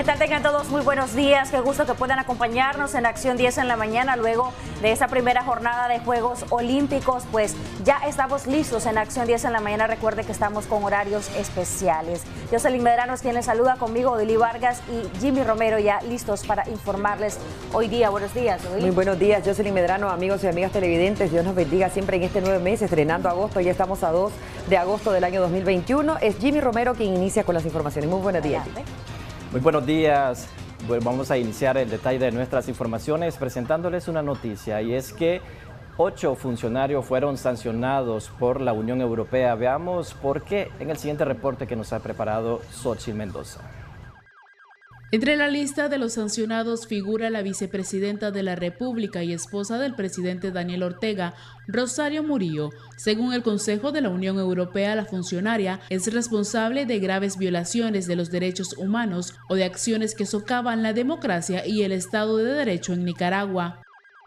tal? Tengan todos muy buenos días. Qué gusto que puedan acompañarnos en Acción 10 en la mañana. Luego de esta primera jornada de Juegos Olímpicos, pues ya estamos listos en Acción 10 en la mañana. Recuerde que estamos con horarios especiales. Jocelyn Medrano es quien les saluda, conmigo Odili Vargas y Jimmy Romero, ya listos para informarles hoy día. Buenos días, Odili. Muy buenos días, Jocelyn Medrano, amigos y amigas televidentes. Dios nos bendiga siempre en este 9 mes, estrenando agosto. Ya estamos a 2 de agosto del año 2021. Es Jimmy Romero quien inicia con las informaciones. Muy buenos días. Muy buenos días. Bueno, vamos a iniciar el detalle de nuestras informaciones presentándoles una noticia, y es que 8 funcionarios fueron sancionados por la Unión Europea. Veamos por qué en el siguiente reporte que nos ha preparado Xochitl Mendoza. Entre la lista de los sancionados figura la vicepresidenta de la República y esposa del presidente Daniel Ortega, Rosario Murillo. Según el Consejo de la Unión Europea, la funcionaria es responsable de graves violaciones de los derechos humanos o de acciones que socavan la democracia y el Estado de Derecho en Nicaragua.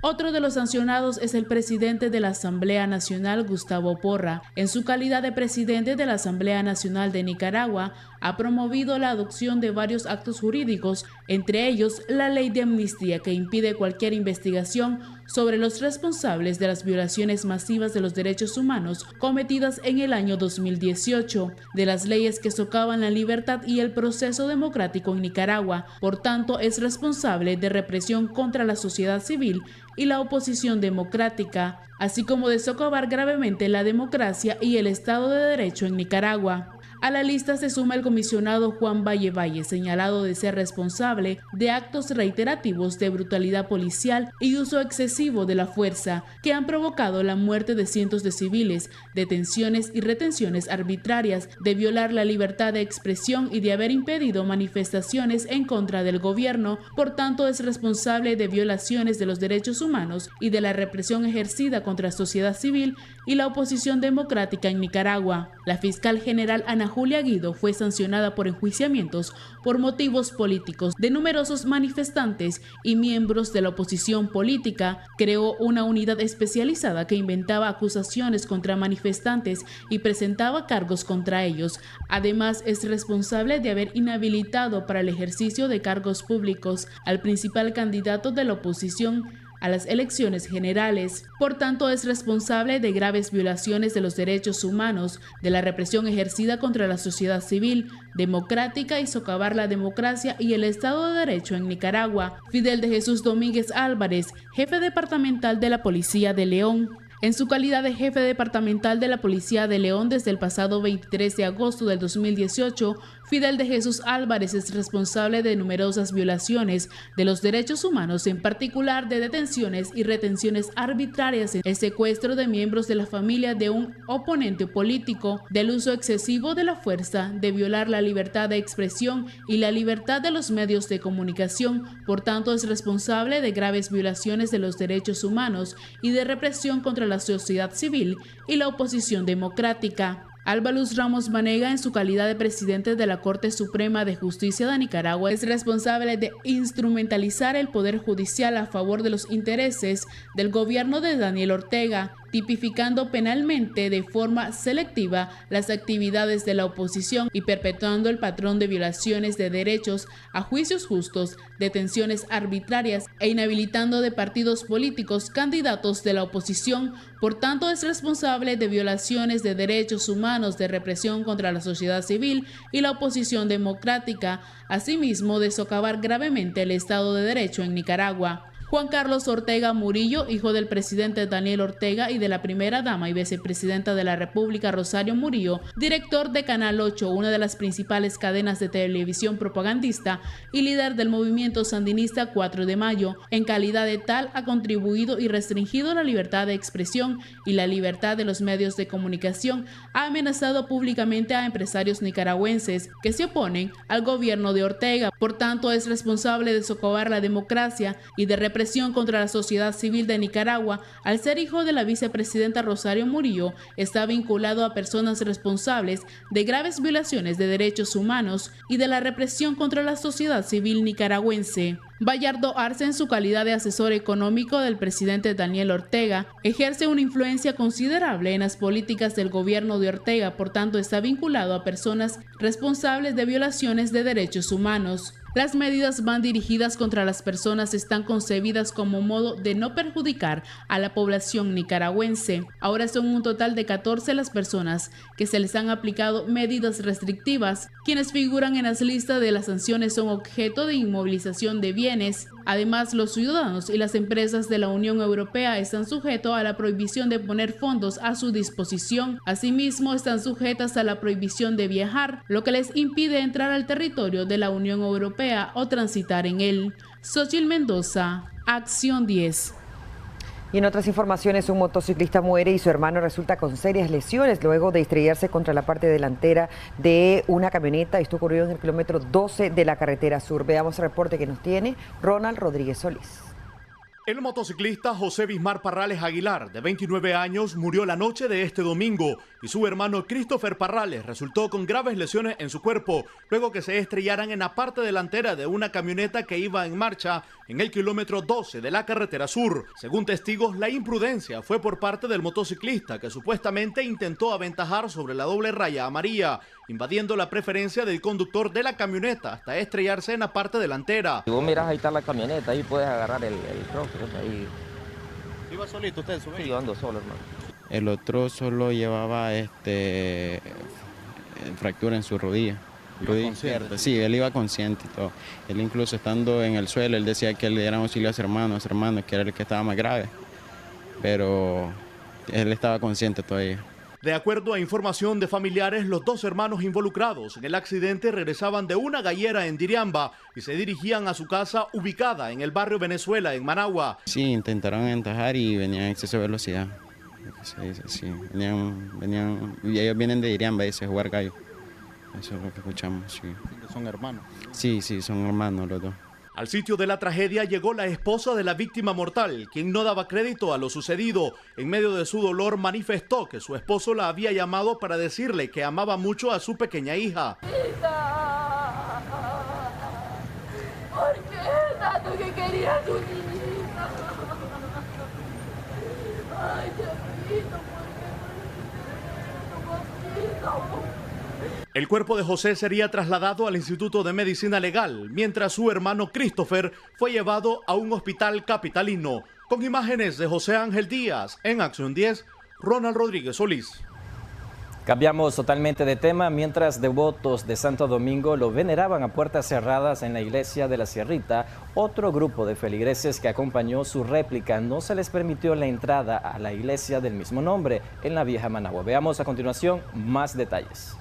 Otro de los sancionados es el presidente de la Asamblea Nacional, Gustavo Porra. En su calidad de presidente de la Asamblea Nacional de Nicaragua, ha promovido la adopción de varios actos jurídicos, entre ellos la ley de amnistía que impide cualquier investigación sobre los responsables de las violaciones masivas de los derechos humanos cometidas en el año 2018, de las leyes que socavan la libertad y el proceso democrático en Nicaragua. Por tanto, es responsable de represión contra la sociedad civil y la oposición democrática, así como de socavar gravemente la democracia y el Estado de Derecho en Nicaragua. A la lista se suma el comisionado Juan Valle Valle, señalado de ser responsable de actos reiterativos de brutalidad policial y uso excesivo de la fuerza, que han provocado la muerte de cientos de civiles, detenciones y retenciones arbitrarias, de violar la libertad de expresión y de haber impedido manifestaciones en contra del gobierno. Por tanto, es responsable de violaciones de los derechos humanos y de la represión ejercida contra la sociedad civil y la oposición democrática en Nicaragua. La fiscal general Ana Julia Guido fue sancionada por enjuiciamientos por motivos políticos de numerosos manifestantes y miembros de la oposición política. Creó una unidad especializada que inventaba acusaciones contra manifestantes y presentaba cargos contra ellos. Además, es responsable de haber inhabilitado para el ejercicio de cargos públicos al principal candidato de la oposición a las elecciones generales. Por tanto, es responsable de graves violaciones de los derechos humanos, de la represión ejercida contra la sociedad civil, democrática y socavar la democracia y el Estado de Derecho en Nicaragua. Fidel de Jesús Domínguez Álvarez, jefe departamental de la Policía de León. En su calidad de jefe departamental de la Policía de León desde el pasado 23 de agosto del 2018, Fidel de Jesús Álvarez es responsable de numerosas violaciones de los derechos humanos, en particular de detenciones y retenciones arbitrarias, el secuestro de miembros de la familia de un oponente político, del uso excesivo de la fuerza, de violar la libertad de expresión y la libertad de los medios de comunicación. Por tanto, es responsable de graves violaciones de los derechos humanos y de represión contra la sociedad civil y la oposición democrática. Alba Luz Ramos Vanega, en su calidad de presidente de la Corte Suprema de Justicia de Nicaragua, es responsable de instrumentalizar el Poder Judicial a favor de los intereses del gobierno de Daniel Ortega, tipificando penalmente de forma selectiva las actividades de la oposición y perpetuando el patrón de violaciones de derechos a juicios justos, detenciones arbitrarias e inhabilitando de partidos políticos candidatos de la oposición. Por tanto, es responsable de violaciones de derechos humanos, de represión contra la sociedad civil y la oposición democrática, asimismo de socavar gravemente el Estado de Derecho en Nicaragua. Juan Carlos Ortega Murillo, hijo del presidente Daniel Ortega y de la primera dama y vicepresidenta de la República Rosario Murillo, director de Canal 8, una de las principales cadenas de televisión propagandista, y líder del movimiento sandinista 4 de Mayo, en calidad de tal ha contribuido y restringido la libertad de expresión y la libertad de los medios de comunicación, ha amenazado públicamente a empresarios nicaragüenses que se oponen al gobierno de Ortega. Por tanto, es responsable de socavar la democracia y de represión contra la sociedad civil de Nicaragua. Al ser hijo de la vicepresidenta Rosario Murillo, está vinculado a personas responsables de graves violaciones de derechos humanos y de la represión contra la sociedad civil nicaragüense. Bayardo Arce, en su calidad de asesor económico del presidente Daniel Ortega, ejerce una influencia considerable en las políticas del gobierno de Ortega, por tanto está vinculado a personas responsables de violaciones de derechos humanos. Las medidas van dirigidas contra las personas, están concebidas como modo de no perjudicar a la población nicaragüense. Ahora son un total de 14 las personas que se les han aplicado medidas restrictivas. Quienes figuran en las listas de las sanciones son objeto de inmovilización de bienes. Además, los ciudadanos y las empresas de la Unión Europea están sujetos a la prohibición de poner fondos a su disposición. Asimismo, están sujetas a la prohibición de viajar, lo que les impide entrar al territorio de la Unión Europea o transitar en él. Xochitl Mendoza, Acción 10. Y en otras informaciones, un motociclista muere y su hermano resulta con serias lesiones luego de estrellarse contra la parte delantera de una camioneta. Esto ocurrió en el kilómetro 12 de la carretera sur. Veamos el reporte que nos tiene Ronald Rodríguez Solís. El motociclista José Bismar Parrales Aguilar, de 29 años, murió la noche de este domingo y su hermano Christopher Parrales resultó con graves lesiones en su cuerpo luego que se estrellaran en la parte delantera de una camioneta que iba en marcha en el kilómetro 12 de la carretera sur. Según testigos, la imprudencia fue por parte del motociclista que supuestamente intentó aventajar sobre la doble raya amarilla, invadiendo la preferencia del conductor de la camioneta hasta estrellarse en la parte delantera. Si vos mirás, ahí está la camioneta, ahí puedes agarrar el cross, ahí. ¿Iba solito usted? Sí, yo ando solo, hermano. El otro solo llevaba fractura en su rodilla. Rodilla izquierda. Sí, él iba consciente y todo. Él incluso estando en el suelo, él decía que le dieran auxilio a su hermano, que era el que estaba más grave. Pero él estaba consciente todavía. De acuerdo a información de familiares, los dos hermanos involucrados en el accidente regresaban de una gallera en Diriamba y se dirigían a su casa ubicada en el barrio Venezuela, en Managua. Sí, intentaron entajar y venían a exceso de velocidad. Sí, venían, y ellos vienen de Diriamba, dice, jugar gallo. Eso es lo que escuchamos, sí. ¿Son hermanos? Sí, son hermanos los dos. Al sitio de la tragedia llegó la esposa de la víctima mortal, quien no daba crédito a lo sucedido. En medio de su dolor manifestó que su esposo la había llamado para decirle que amaba mucho a su pequeña hija. ¿Por qué tanto que quería a tu niña? Ay, Diosito, ¿por qué no? El cuerpo de José sería trasladado al Instituto de Medicina Legal, mientras su hermano Christopher fue llevado a un hospital capitalino. Con imágenes de José Ángel Díaz, en Acción 10, Ronald Rodríguez Solís. Cambiamos totalmente de tema. Mientras devotos de Santo Domingo lo veneraban a puertas cerradas en la iglesia de la Sierrita, otro grupo de feligreses que acompañó su réplica no se les permitió la entrada a la iglesia del mismo nombre en la vieja Managua. Veamos a continuación más detalles.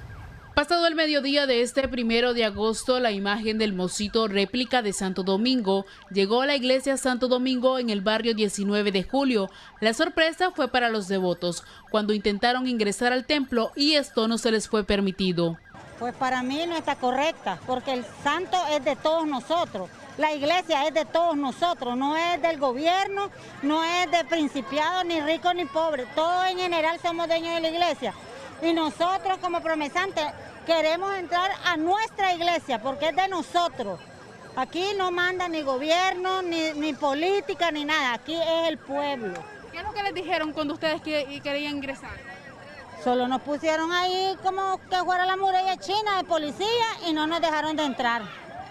Pasado el mediodía de este 1 de agosto, la imagen del Mocito réplica de Santo Domingo llegó a la iglesia Santo Domingo en el barrio 19 de julio. La sorpresa fue para los devotos cuando intentaron ingresar al templo y esto no se les fue permitido. Pues para mí no está correcta, porque el santo es de todos nosotros. La iglesia es de todos nosotros, no es del gobierno, no es de principiados, ni ricos ni pobres. Todos en general somos dueños de la iglesia. Y nosotros como promesantes queremos entrar a nuestra iglesia porque es de nosotros. Aquí no manda ni gobierno, ni política, ni nada. Aquí es el pueblo. ¿Qué es lo que les dijeron cuando ustedes querían ingresar? Solo nos pusieron ahí como que fuera la muralla china de policía y no nos dejaron de entrar.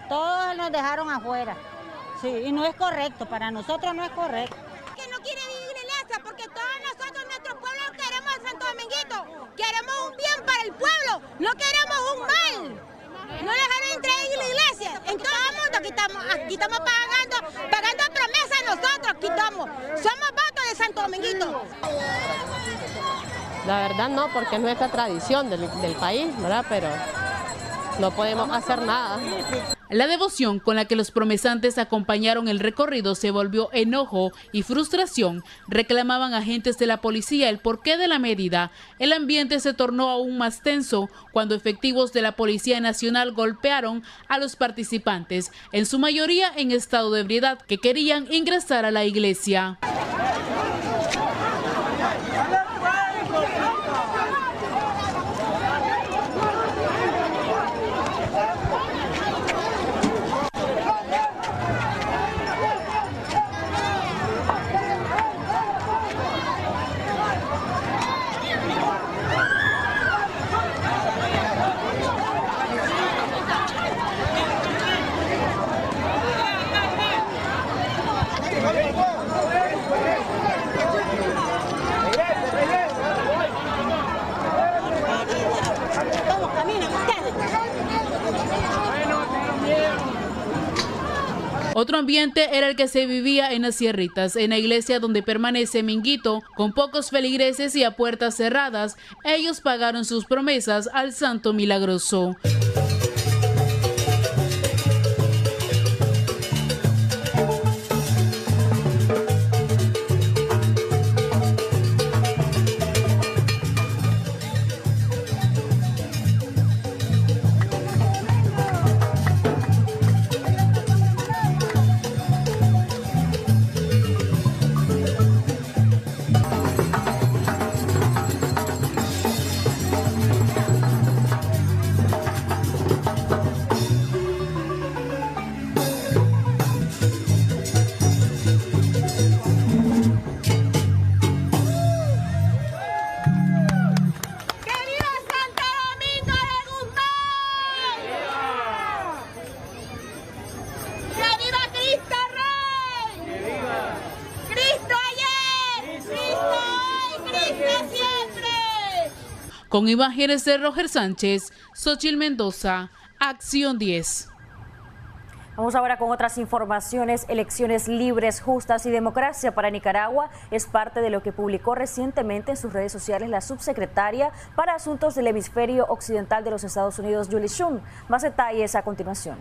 Todos nos dejaron afuera. Sí, y no es correcto, para nosotros no es correcto. Que no quiere vivir en iglesia porque todos nosotros, nuestro pueblo, queremos a Santo Dominguito. Queremos un bien para el pueblo, no queremos un mal. No dejaron entrar en la iglesia. En todo el mundo aquí estamos pagando promesas nosotros, aquí estamos. Somos votos de Santo Dominguito. La verdad no, porque es nuestra tradición del país, ¿verdad? Pero no podemos hacer nada. La devoción con la que los promesantes acompañaron el recorrido se volvió enojo y frustración. Reclamaban agentes de la policía el porqué de la medida. El ambiente se tornó aún más tenso cuando efectivos de la Policía Nacional golpearon a los participantes, en su mayoría en estado de ebriedad, que querían ingresar a la iglesia. Otro ambiente era el que se vivía en las Sierritas, en la iglesia donde permanece Minguito, con pocos feligreses y a puertas cerradas. Ellos pagaron sus promesas al Santo Milagroso. Con imágenes de Roger Sánchez, Xochitl Mendoza, Acción 10. Vamos ahora con otras informaciones. Elecciones libres, justas y democracia para Nicaragua es parte de lo que publicó recientemente en sus redes sociales la subsecretaria para Asuntos del Hemisferio Occidental de los Estados Unidos, Julie Chun. Más detalles a continuación.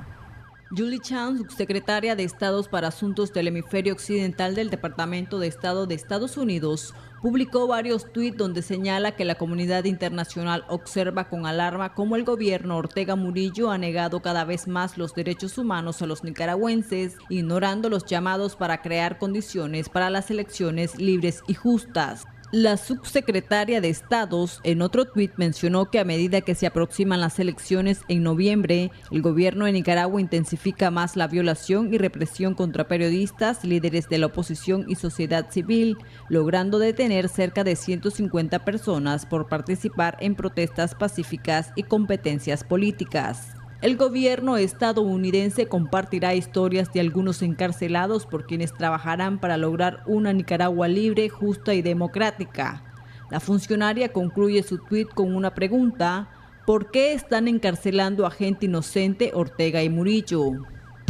Julie Chun, subsecretaria de Estados para Asuntos del Hemisferio Occidental del Departamento de Estado de Estados Unidos, publicó varios tuits donde señala que la comunidad internacional observa con alarma cómo el gobierno Ortega Murillo ha negado cada vez más los derechos humanos a los nicaragüenses, ignorando los llamados para crear condiciones para las elecciones libres y justas. La subsecretaria de Estados en otro tuit mencionó que a medida que se aproximan las elecciones en noviembre, el gobierno de Nicaragua intensifica más la violación y represión contra periodistas, líderes de la oposición y sociedad civil, logrando detener cerca de 150 personas por participar en protestas pacíficas y competencias políticas. El gobierno estadounidense compartirá historias de algunos encarcelados por quienes trabajarán para lograr una Nicaragua libre, justa y democrática. La funcionaria concluye su tuit con una pregunta: ¿por qué están encarcelando a gente inocente Ortega y Murillo?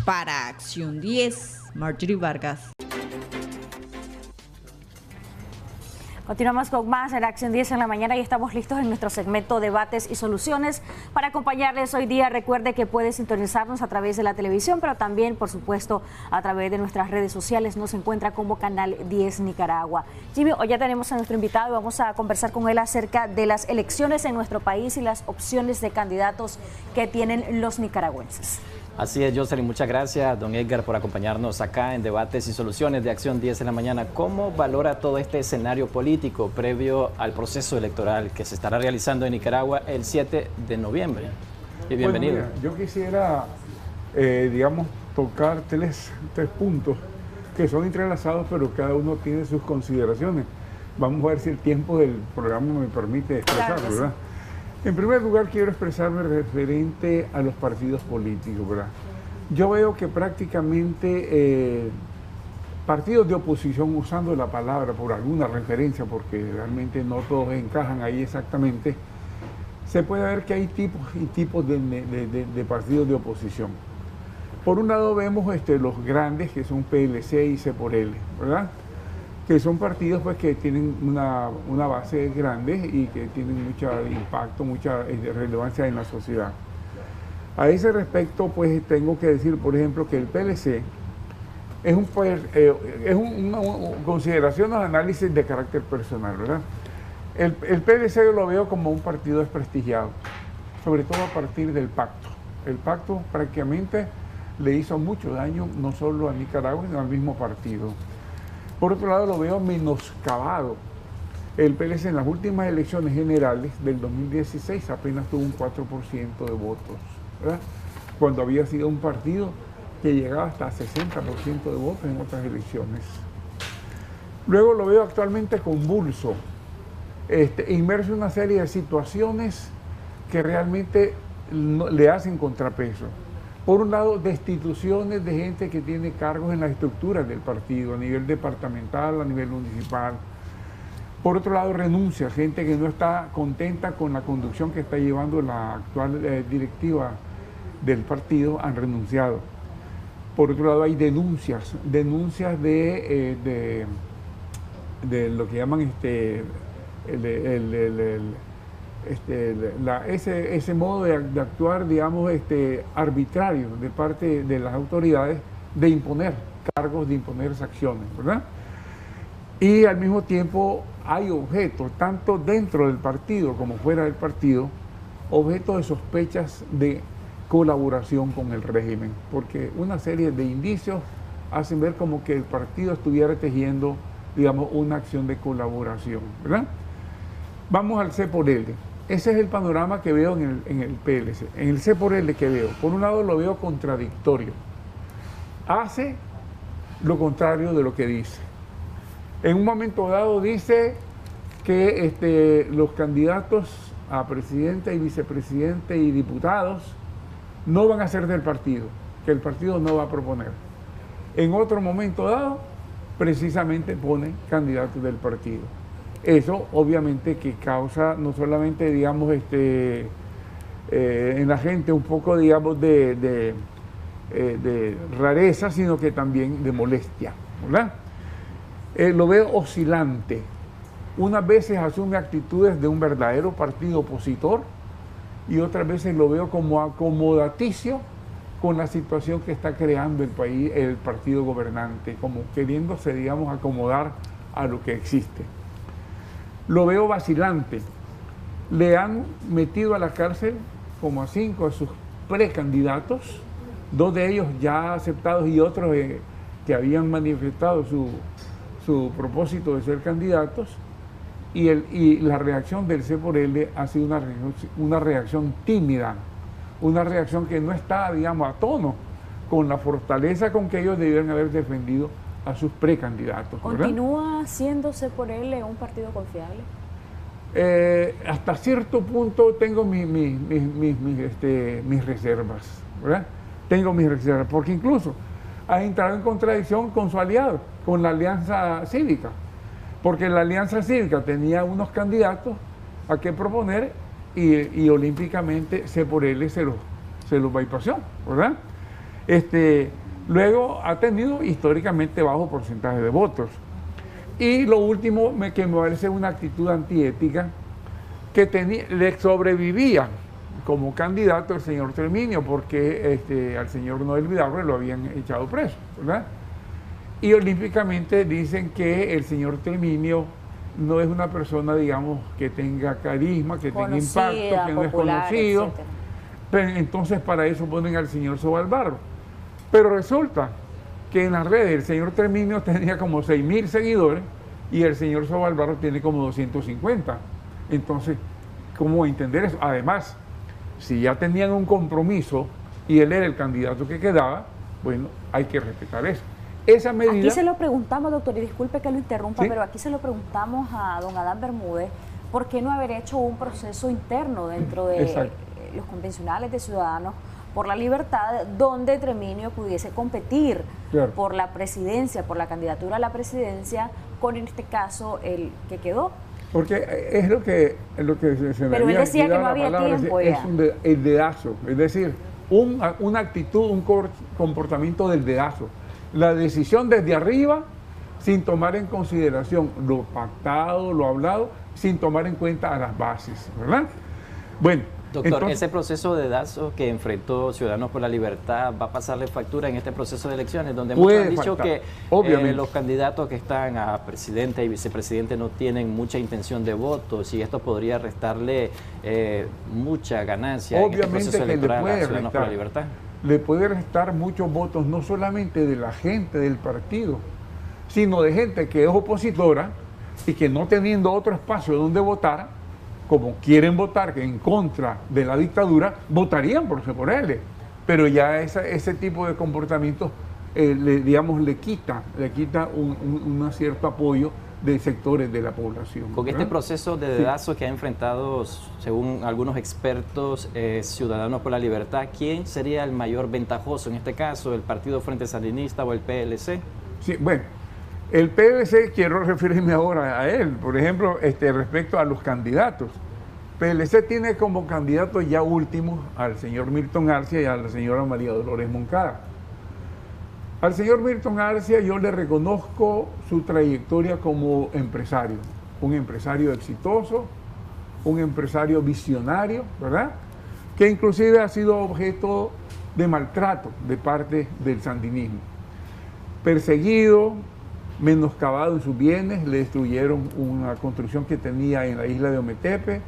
Para Acción 10, Marjorie Vargas. Continuamos con más en Acción 10 en la mañana y estamos listos en nuestro segmento Debates y Soluciones. Para acompañarles hoy día, recuerde que puede sintonizarnos a través de la televisión, pero también, por supuesto, a través de nuestras redes sociales. Nos encuentra como Canal 10 Nicaragua. Jimmy, hoy ya tenemos a nuestro invitado y vamos a conversar con él acerca de las elecciones en nuestro país y las opciones de candidatos que tienen los nicaragüenses. Así es, Jocelyn, muchas gracias, don Edgar, por acompañarnos acá en Debates y Soluciones de Acción 10 en la mañana. ¿Cómo valora todo este escenario político previo al proceso electoral que se estará realizando en Nicaragua el 7 de noviembre? Y bienvenido. Bueno, mira, yo quisiera, tocar tres puntos que son entrelazados, pero cada uno tiene sus consideraciones. Vamos a ver si el tiempo del programa me permite expresarlo, ¿verdad? En primer lugar, quiero expresarme referente a los partidos políticos, ¿verdad? Yo veo que prácticamente partidos de oposición, usando la palabra por alguna referencia, porque realmente no todos encajan ahí exactamente, se puede ver que hay tipos y tipos de partidos de oposición. Por un lado vemos los grandes, que son PLC y C por L, ¿verdad? Que son partidos pues, que tienen una base grande y que tienen mucho impacto, mucha relevancia en la sociedad. A ese respecto, pues tengo que decir, por ejemplo, que el PLC es una consideración o análisis de carácter personal, ¿verdad? El PLC yo lo veo como un partido desprestigiado, sobre todo a partir del pacto. El pacto prácticamente le hizo mucho daño, no solo a Nicaragua, sino al mismo partido. Por otro lado, lo veo menoscabado. El PLC en las últimas elecciones generales del 2016 apenas tuvo un 4% de votos, ¿verdad? Cuando había sido un partido que llegaba hasta 60% de votos en otras elecciones. Luego lo veo actualmente convulso, inmerso en una serie de situaciones que realmente le hacen contrapeso. Por un lado, destituciones de gente que tiene cargos en las estructuras del partido, a nivel departamental, a nivel municipal. Por otro lado, renuncia, gente que no está contenta con la conducción que está llevando la actual directiva del partido, han renunciado. Por otro lado hay denuncias de lo que llaman ese modo de actuar, digamos, arbitrario de parte de las autoridades, de imponer cargos, de imponer sanciones, ¿verdad? Y al mismo tiempo hay objetos, tanto dentro del partido como fuera del partido, objetos de sospechas de colaboración con el régimen, porque una serie de indicios hacen ver como que el partido estuviera tejiendo, digamos, una acción de colaboración, ¿verdad? Vamos al C por L. Ese es el panorama que veo en el PLC. En el C por L que veo, por un lado lo veo contradictorio. Hace lo contrario de lo que dice. En un momento dado dice que los candidatos a presidente y vicepresidente y diputados no van a ser del partido, que el partido no va a proponer. En otro momento dado, precisamente pone candidatos del partido. Eso obviamente que causa no solamente, digamos, en la gente un poco, digamos, de rareza, sino que también de molestia, ¿verdad? Lo veo oscilante. Unas veces asume actitudes de un verdadero partido opositor y otras veces lo veo como acomodaticio con la situación que está creando el país, el partido gobernante, como queriéndose, digamos, acomodar a lo que existe. Lo veo vacilante. Le han metido a la cárcel como a 5 de sus precandidatos, 2 de ellos ya aceptados y otros que habían manifestado su propósito de ser candidatos, y la reacción del C por L ha sido una reacción tímida, una reacción que no está, digamos, a tono con la fortaleza con que ellos debieran haber defendido a sus precandidatos, ¿verdad? ¿Continúa siendo C por L un partido confiable? Hasta cierto punto tengo mis reservas, ¿verdad? Tengo mis reservas, porque incluso ha entrado en contradicción con su aliado, con la Alianza Cívica, porque la Alianza Cívica tenía unos candidatos a que proponer y olímpicamente C por L se los bypassó, ¿verdad? Luego ha tenido históricamente bajo porcentaje de votos. Y lo último que me parece una actitud antiética, que le sobrevivía como candidato el señor Treminio, porque al señor Noel Vidaurre lo habían echado preso, ¿verdad? Y olímpicamente dicen que el señor Treminio no es una persona, digamos, que tenga carisma, que tenga impacto, que no es conocido. Etcétera. Pero entonces para eso ponen al señor Sobalbarro. Pero resulta que en las redes el señor Treminio tenía como 6.000 seguidores y el señor Sobalbarro tiene como 250. Entonces, ¿cómo entender eso? Además, si ya tenían un compromiso y él era el candidato que quedaba, bueno, hay que respetar eso. Esa medida... Aquí se lo preguntamos, doctor, y disculpe que lo interrumpa, ¿sí? Pero aquí se lo preguntamos a don Adán Bermúdez, ¿por qué no haber hecho un proceso interno dentro de los convencionales de Ciudadanos por la Libertad, donde Treminio pudiese competir por la presidencia, por la candidatura a la presidencia, con en este caso el que quedó? Porque es lo que se me Pero él decía que no había tiempo ya. Es el dedazo, es decir, una actitud, un comportamiento del dedazo. La decisión desde arriba, sin tomar en consideración lo pactado, lo hablado, sin tomar en cuenta a las bases, ¿verdad? Bueno, doctor, entonces, ese proceso de dedazo que enfrentó Ciudadanos por la Libertad va a pasarle factura en este proceso de elecciones, donde muchos han dicho que los candidatos que están a presidente y vicepresidente no tienen mucha intención de votos y esto podría restarle mucha ganancia en este proceso electoral a Ciudadanos por la Libertad. Le puede restar muchos votos, no solamente de la gente del partido, sino de gente que es opositora y que no teniendo otro espacio donde votar, como quieren votar en contra de la dictadura, votarían por él. Pero ya ese tipo de comportamiento, le quita un cierto apoyo de sectores de la población. Con este proceso de dedazo que ha enfrentado, según algunos expertos, Ciudadanos por la Libertad, ¿quién sería el mayor ventajoso en este caso? ¿El Partido Frente Sandinista o el PLC? Sí, bueno, el PLC, quiero referirme ahora a él, por ejemplo, respecto a los candidatos. PLC tiene como candidato ya último al señor Milton Arcia y a la señora María Dolores Moncada. Al señor Milton Arcia yo le reconozco su trayectoria como empresario, un empresario exitoso, un empresario visionario, ¿verdad? Que inclusive ha sido objeto de maltrato de parte del sandinismo. Perseguido, menoscabado en sus bienes, le destruyeron una construcción que tenía en la isla de Ometepe,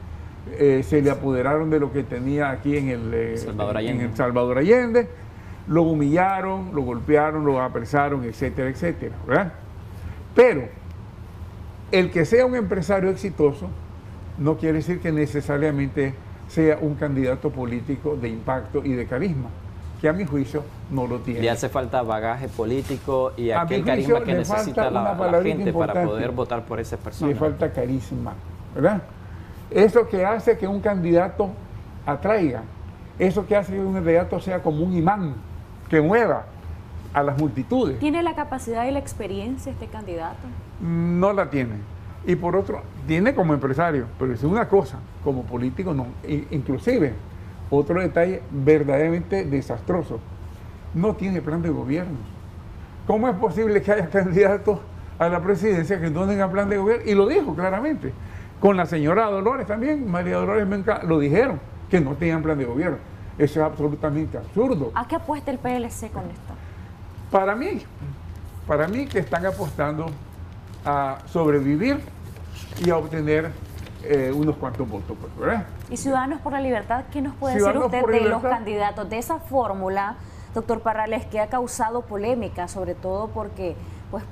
se le apoderaron de lo que tenía aquí en el Salvador Allende, lo humillaron, lo golpearon, lo apresaron, etcétera, etcétera, ¿verdad? Pero el que sea un empresario exitoso no quiere decir que necesariamente sea un candidato político de impacto y de carisma, que a mi juicio no lo tiene. Le hace falta bagaje político y aquel carisma que necesita la gente para poder votar por esa persona. Le falta carisma, ¿verdad? Eso que hace que un candidato atraiga, eso que hace que un candidato sea como un imán, que mueva a las multitudes. ¿Tiene la capacidad y la experiencia este candidato? No la tiene. Y por otro, tiene como empresario, pero es una cosa, como político no. Inclusive, otro detalle verdaderamente desastroso, no tiene plan de gobierno. ¿Cómo es posible que haya candidatos a la presidencia que no tengan plan de gobierno? Y lo dijo claramente. Con la señora Dolores también, María Dolores Menca, lo dijeron, que no tenían plan de gobierno. Eso es absolutamente absurdo. ¿A qué apuesta el PLC con esto? Para mí que están apostando a sobrevivir y a obtener unos cuantos votos, ¿verdad? ¿Y Ciudadanos por la Libertad? ¿Qué nos puede decir usted de los candidatos de esa fórmula, doctor Parrales, que ha causado polémica, sobre todo porque, pues,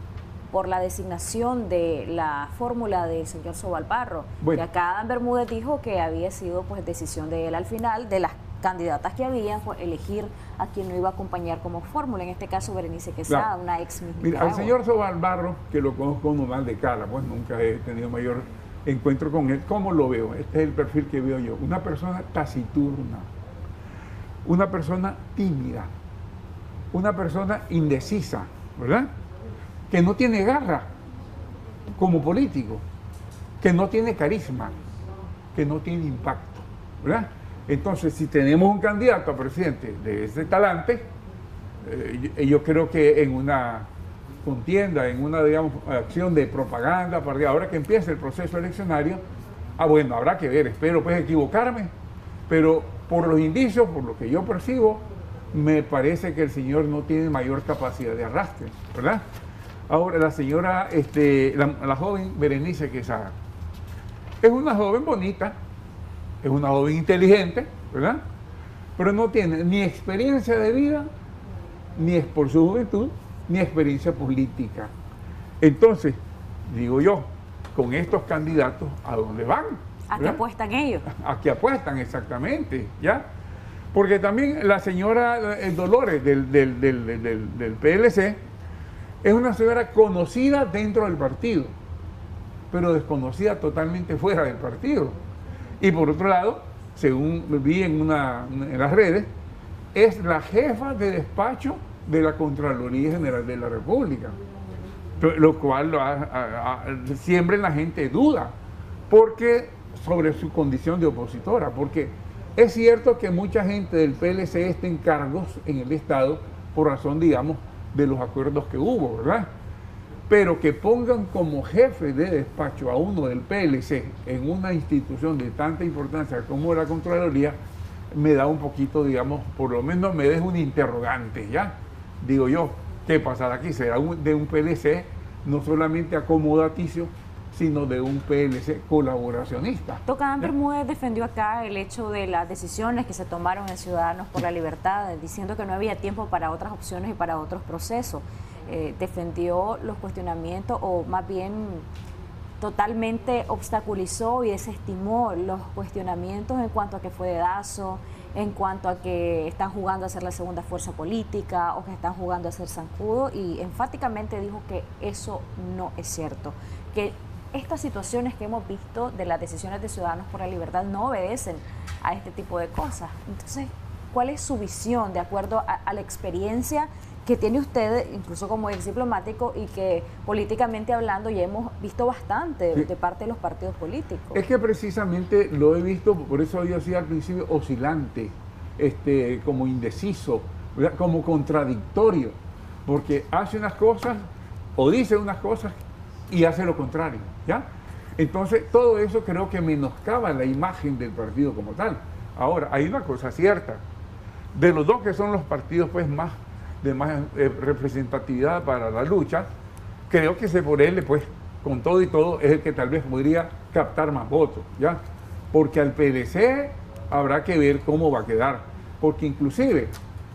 por la designación de la fórmula del señor Sobalbarro? Bueno, que acá Adán Bermúdez dijo que había sido, pues, decisión de él al final, de las candidatas que habían, pues, elegir a quien lo iba a acompañar como fórmula, en este caso Berenice Quesada, una ex ministra. Mira, al señor Sobalbarro, que lo conozco normal de cara, pues nunca he tenido mayor encuentro con él. ¿Cómo lo veo? Este es el perfil que veo yo. Una persona taciturna, una persona tímida, una persona indecisa, ¿verdad? Que no tiene garra como político, que no tiene carisma, que no tiene impacto, ¿verdad? Entonces, si tenemos un candidato a presidente de ese talante, yo creo que en una contienda, en una, digamos, acción de propaganda, ahora que empiece el proceso eleccionario, bueno, habrá que ver, espero pues equivocarme, pero por los indicios, por lo que yo percibo, me parece que el señor no tiene mayor capacidad de arrastre, ¿verdad? Ahora, la señora, la joven Berenice Quesada, es una joven bonita, es una joven inteligente, ¿verdad? Pero no tiene ni experiencia de vida, ni por su juventud, ni experiencia política. Entonces, digo yo, con estos candidatos, ¿a dónde van? ¿A qué apuestan ellos? ¿A qué apuestan exactamente? ¿Ya? Porque también la señora Dolores del PLC es una señora conocida dentro del partido, pero desconocida totalmente fuera del partido. Y por otro lado, según vi en las redes, es la jefa de despacho de la Contraloría General de la República, lo cual siembra en la gente duda sobre su condición de opositora, porque es cierto que mucha gente del PLC está en cargos en el Estado por razón, digamos, de los acuerdos que hubo, ¿verdad? Pero que pongan como jefe de despacho a uno del PLC en una institución de tanta importancia como la Contraloría, me da un poquito, digamos, por lo menos me deja un interrogante, ¿ya? Digo yo, ¿qué pasará aquí? ¿Será de un PLC no solamente acomodaticio, sino de un PLC colaboracionista? Adán Bermúdez defendió acá el hecho de las decisiones que se tomaron en Ciudadanos por la Libertad, diciendo que no había tiempo para otras opciones y para otros procesos. Defendió los cuestionamientos, o más bien totalmente obstaculizó y desestimó los cuestionamientos en cuanto a que fue dedazo, en cuanto a que están jugando a ser la segunda fuerza política o que están jugando a ser zancudo, y enfáticamente dijo que eso no es cierto, que estas situaciones que hemos visto de las decisiones de Ciudadanos por la Libertad no obedecen a este tipo de cosas. Entonces, ¿cuál es su visión de acuerdo a la experiencia que tiene usted, incluso como ex diplomático, y que políticamente hablando ya hemos visto bastante de parte de los partidos políticos? Es que precisamente lo he visto, por eso yo decía al principio, oscilante, como indeciso, ¿verdad? Como contradictorio. porque hace unas cosas o dice unas cosas y hace lo contrario, ¿ya? Entonces, todo eso creo que menoscaba la imagen del partido como tal. Ahora, hay una cosa cierta, de los dos que son los partidos pues de más representatividad para la lucha, creo que ese por él, pues, con todo y todo, es el que tal vez podría captar más votos, ¿ya? Porque al PLC habrá que ver cómo va a quedar, porque inclusive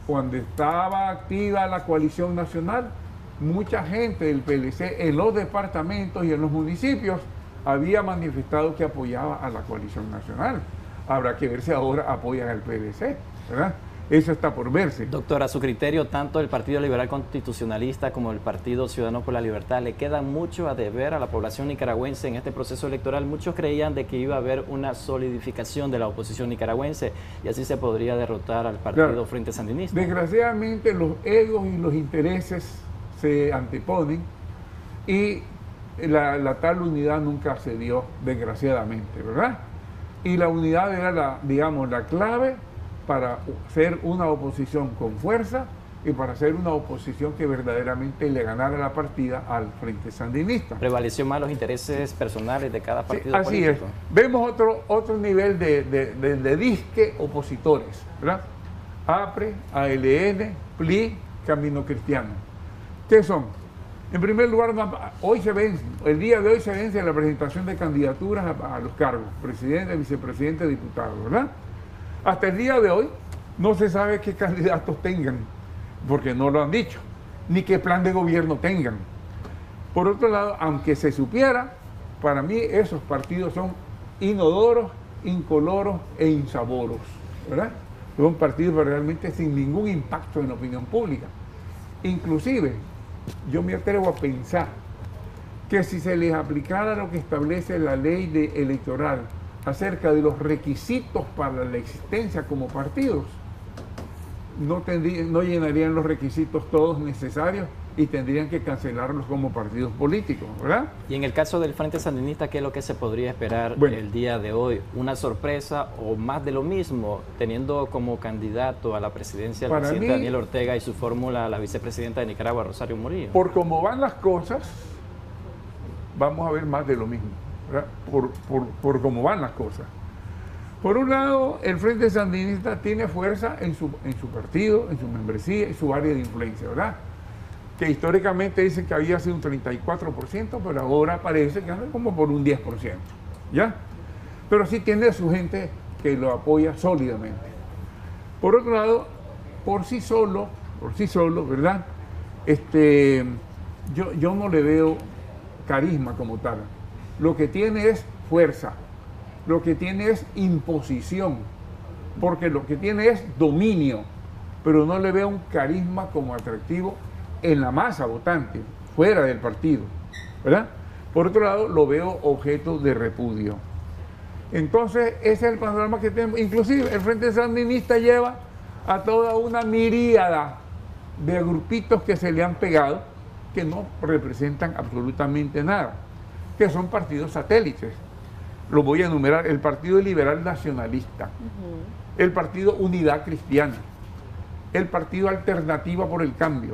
cuando estaba activa la coalición nacional, mucha gente del PLC en los departamentos y en los municipios había manifestado que apoyaba a la coalición nacional. Habrá que ver si ahora apoyan al PLC, ¿verdad? Eso está por verse. Doctor, a su criterio, tanto el Partido Liberal Constitucionalista como el Partido Ciudadano por la Libertad le queda mucho a deber a la población nicaragüense en este proceso electoral. Muchos creían de que iba a haber una solidificación de la oposición nicaragüense y así se podría derrotar al partido Frente Sandinista. Desgraciadamente los egos y los intereses se anteponen y la tal unidad nunca se dio, desgraciadamente, ¿verdad? Y la unidad era digamos, la clave para ser una oposición con fuerza y para ser una oposición que verdaderamente le ganara la partida al Frente Sandinista. ¿Prevaleció más los intereses personales de cada partido así político? Es. Vemos otro nivel de disque opositores, ¿verdad? APRE, ALN, PLI, Camino Cristiano. ¿Qué son? En primer lugar, hoy el día de hoy se vence la presentación de candidaturas a los cargos, presidente, vicepresidente, diputado, ¿verdad? Hasta el día de hoy no se sabe qué candidatos tengan, porque no lo han dicho, ni qué plan de gobierno tengan. Por otro lado, aunque se supiera, para mí esos partidos son inodoros, incoloros e insaboros, ¿verdad? Son partidos realmente sin ningún impacto en la opinión pública. Inclusive, yo me atrevo a pensar que si se les aplicara lo que establece la ley electoral acerca de los requisitos para la existencia como partidos, no llenarían los requisitos todos necesarios y tendrían que cancelarlos como partidos políticos, ¿verdad? Y en el caso del Frente Sandinista, ¿qué es lo que se podría esperar el día de hoy? ¿Una sorpresa o más de lo mismo, teniendo como candidato a la presidencia al presidente Daniel Ortega y su fórmula la vicepresidenta de Nicaragua, Rosario Murillo? Por cómo van las cosas, vamos a ver más de lo mismo, ¿verdad? Por cómo van las cosas. Por un lado, el Frente Sandinista tiene fuerza en su partido, en su membresía, en su área de influencia, ¿verdad? Que históricamente dicen que había sido un 34%, pero ahora parece que anda como por un 10%, ¿ya? Pero sí tiene a su gente que lo apoya sólidamente. Por otro lado, por sí solo, ¿verdad? Yo no le veo carisma como tal. Lo que tiene es fuerza, lo que tiene es imposición, porque lo que tiene es dominio, pero no le veo un carisma como atractivo en la masa votante, fuera del partido, ¿verdad? Por otro lado, lo veo objeto de repudio. Entonces, ese es el panorama que tenemos. Inclusive, el Frente Sandinista lleva a toda una miríada de grupitos que se le han pegado, que no representan absolutamente nada, que son partidos satélites. Lo voy a enumerar: el Partido Liberal Nacionalista, el Partido Unidad Cristiana, el Partido Alternativa por el Cambio,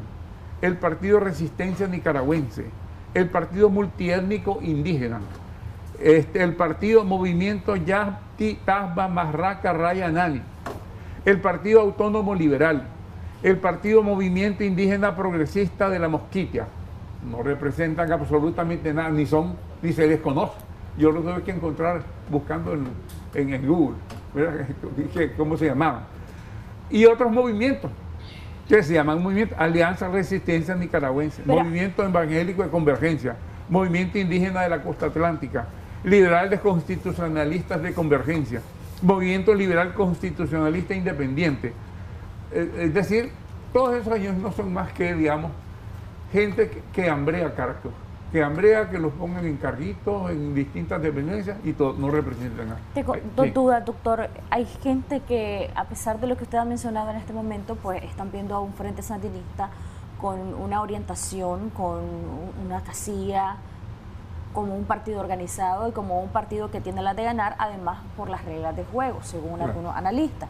el Partido Resistencia Nicaragüense, el Partido Multiétnico Indígena, el Partido Movimiento Yasti Tasba Marraca Rayanani, el Partido Autónomo Liberal, el Partido Movimiento Indígena Progresista de la Mosquitia. No representan absolutamente nada, ni se les conoce. Yo lo tuve que encontrar buscando en Google, ¿verdad? ¿Cómo se llamaban? Y otros movimientos que se llaman movimiento Alianza Resistencia Nicaragüense, Movimiento Evangélico de Convergencia, Movimiento Indígena de la Costa Atlántica, Liberales Constitucionalistas de Convergencia, Movimiento Liberal Constitucionalista Independiente. Es decir, todos esos años no son más que, digamos, gente que hambrea cargos, que los pongan en carguitos, en distintas dependencias y todo, no representan nada. Tengo dos dudas, doctor. Hay gente que, a pesar de lo que usted ha mencionado en este momento, pues están viendo a un Frente Sandinista con una orientación, con una casilla, como un partido organizado y como un partido que tiene las de ganar, además por las reglas de juego, según algunos analistas.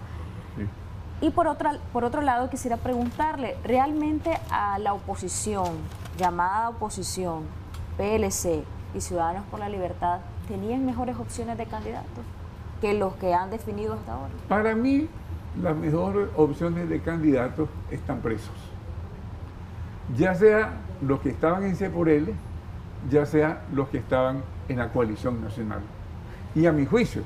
Sí. Y por otro lado, quisiera preguntarle, ¿realmente a la oposición, llamada oposición, PLC y Ciudadanos por la Libertad, tenían mejores opciones de candidatos que los que han definido hasta ahora? Para mí, las mejores opciones de candidatos están presos. Ya sea los que estaban en C por L, ya sea los que estaban en la coalición nacional. Y a mi juicio,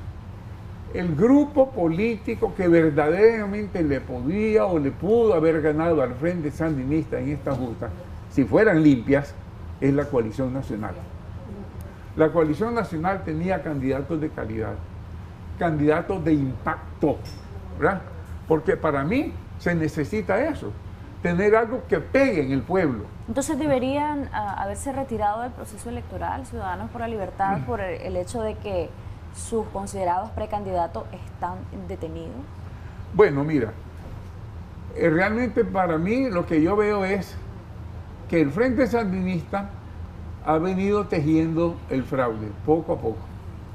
el grupo político que verdaderamente le podía o le pudo haber ganado al Frente Sandinista en esta justa, si fueran limpias, es la coalición nacional. La coalición nacional tenía candidatos de calidad, candidatos de impacto, ¿verdad? Porque para mí se necesita eso, tener algo que pegue en el pueblo. Entonces deberían haberse retirado del proceso electoral Ciudadanos por la Libertad por el hecho de que sus considerados precandidatos están detenidos. Bueno, mira, realmente para mí lo que yo veo es que el Frente Sandinista ha venido tejiendo el fraude poco a poco,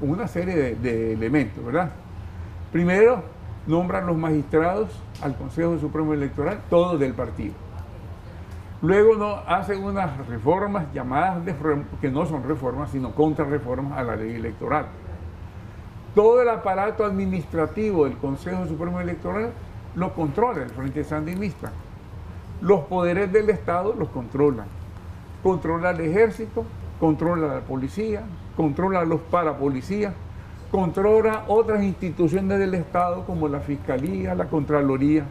con una serie de elementos, ¿verdad? Primero, nombran los magistrados al Consejo Supremo Electoral, todos del partido. Luego hacen unas reformas llamadas, que no son reformas, sino contrarreformas a la ley electoral. Todo el aparato administrativo del Consejo Supremo Electoral lo controla el Frente Sandinista. Los poderes del Estado los controlan. Controla el ejército, controla la policía, controla a los parapolicías, controla otras instituciones del Estado como la Fiscalía, la Contraloría,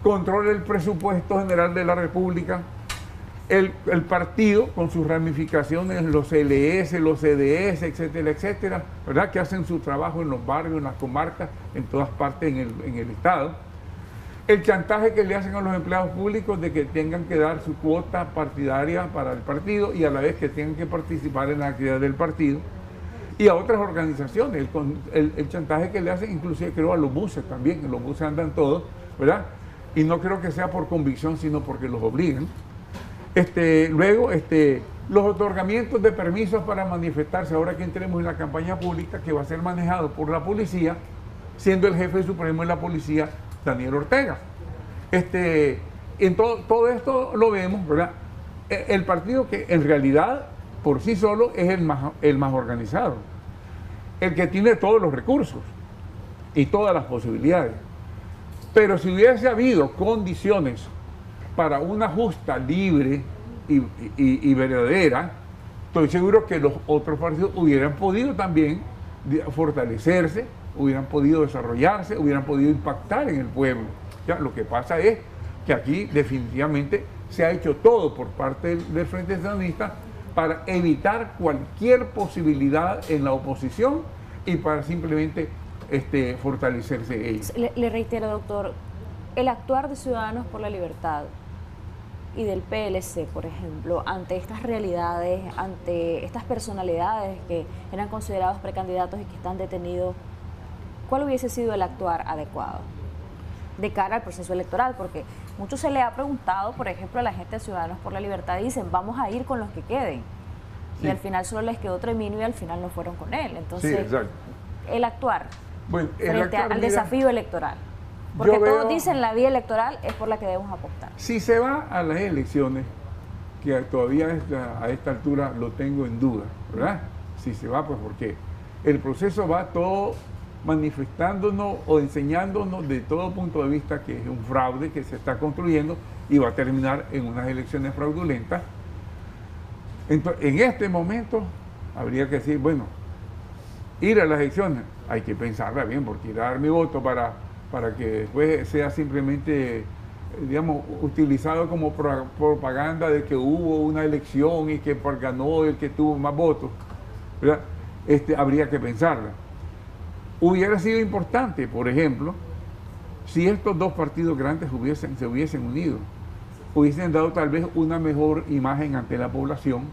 controla el presupuesto general de la República, el partido con sus ramificaciones, los LS, los CDS, etcétera, etcétera, ¿verdad? Que hacen su trabajo en los barrios, en las comarcas, en todas partes en el Estado. El chantaje que le hacen a los empleados públicos de que tengan que dar su cuota partidaria para el partido y a la vez que tengan que participar en la actividad del partido. Y a otras organizaciones, el chantaje que le hacen inclusive creo a los buses también, en los buses andan todos, ¿verdad? Y no creo que sea por convicción, sino porque los obligan. Luego, los otorgamientos de permisos para manifestarse, ahora que entremos en la campaña pública, que va a ser manejado por la policía, siendo el jefe supremo de la policía Daniel Ortega. En todo esto lo vemos, ¿verdad? El partido que en realidad por sí solo es el más organizado, el que tiene todos los recursos y todas las posibilidades. Pero si hubiese habido condiciones para una justa, libre y verdadera, estoy seguro que los otros partidos hubieran podido también fortalecerse, hubieran podido desarrollarse, hubieran podido impactar en el pueblo. Ya, lo que pasa es que aquí definitivamente se ha hecho todo por parte del Frente Sandinista para evitar cualquier posibilidad en la oposición y para simplemente fortalecerse ellos. Le reitero, doctor, el actuar de Ciudadanos por la Libertad y del PLC, por ejemplo, ante estas realidades, ante estas personalidades que eran considerados precandidatos y que están detenidos, ¿cuál hubiese sido el actuar adecuado de cara al proceso electoral? Porque mucho se le ha preguntado, por ejemplo, a la gente de Ciudadanos por la Libertad, y dicen, vamos a ir con los que queden. Sí. Y al final solo les quedó Treminio y al final no fueron con él. Entonces, sí, el actuar frente al desafío electoral. Porque todos dicen la vía electoral es por la que debemos apostar. Si se va a las elecciones, que todavía a esta altura lo tengo en duda, ¿verdad? Si se va, pues porque el proceso va todo manifestándonos o enseñándonos de todo punto de vista que es un fraude que se está construyendo y va a terminar en unas elecciones fraudulentas. Entonces, en este momento habría que decir, bueno, ir a las elecciones, hay que pensarla bien, porque ir a dar mi voto para que después sea simplemente, digamos, utilizado como propaganda de que hubo una elección y que ganó el que tuvo más votos, ¿verdad? Habría que pensarla. Hubiera sido importante, por ejemplo, si estos dos partidos grandes se hubiesen unido, hubiesen dado tal vez una mejor imagen ante la población,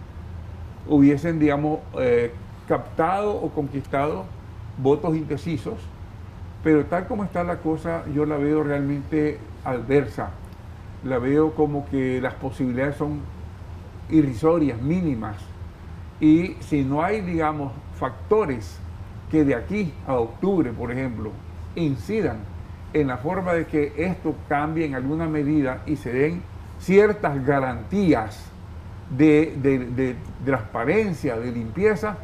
hubiesen, digamos, captado o conquistado votos indecisos, pero tal como está la cosa, yo la veo realmente adversa. La veo como que las posibilidades son irrisorias, mínimas, y si no hay, digamos, factores que de aquí a octubre, por ejemplo, incidan en la forma de que esto cambie en alguna medida y se den ciertas garantías de transparencia, de limpieza,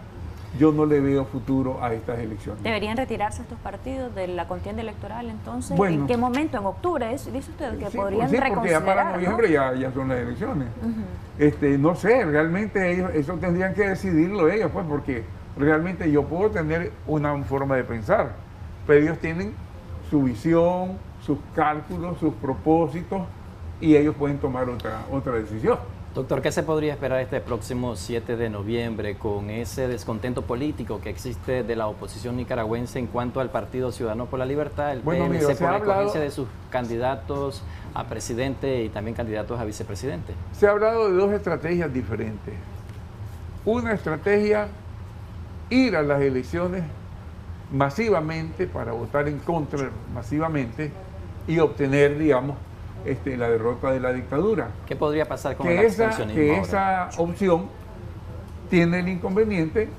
yo no le veo futuro a estas elecciones. ¿Deberían retirarse estos partidos de la contienda electoral entonces? Bueno, ¿en qué momento? ¿En octubre? Dice usted que sí, podrían sí, porque ya para reconsiderar, noviembre, ¿no? ya son las elecciones. No sé, realmente ellos, eso tendrían que decidirlo ellos, pues, porque realmente yo puedo tener una forma de pensar, pero ellos tienen su visión, sus cálculos, sus propósitos, y ellos pueden tomar otra decisión. Doctor, ¿qué se podría esperar este próximo 7 de noviembre con ese descontento político que existe de la oposición nicaragüense en cuanto al Partido Ciudadano por la Libertad, el PLC, por la escogencia de sus candidatos a presidente y también candidatos a vicepresidente? Se ha hablado de dos estrategias diferentes. Una estrategia, ir a las elecciones masivamente para votar en contra masivamente y obtener, digamos, la derrota de la dictadura. ¿Qué podría pasar con el abstencionismo que ahora? esa opción tiene el inconveniente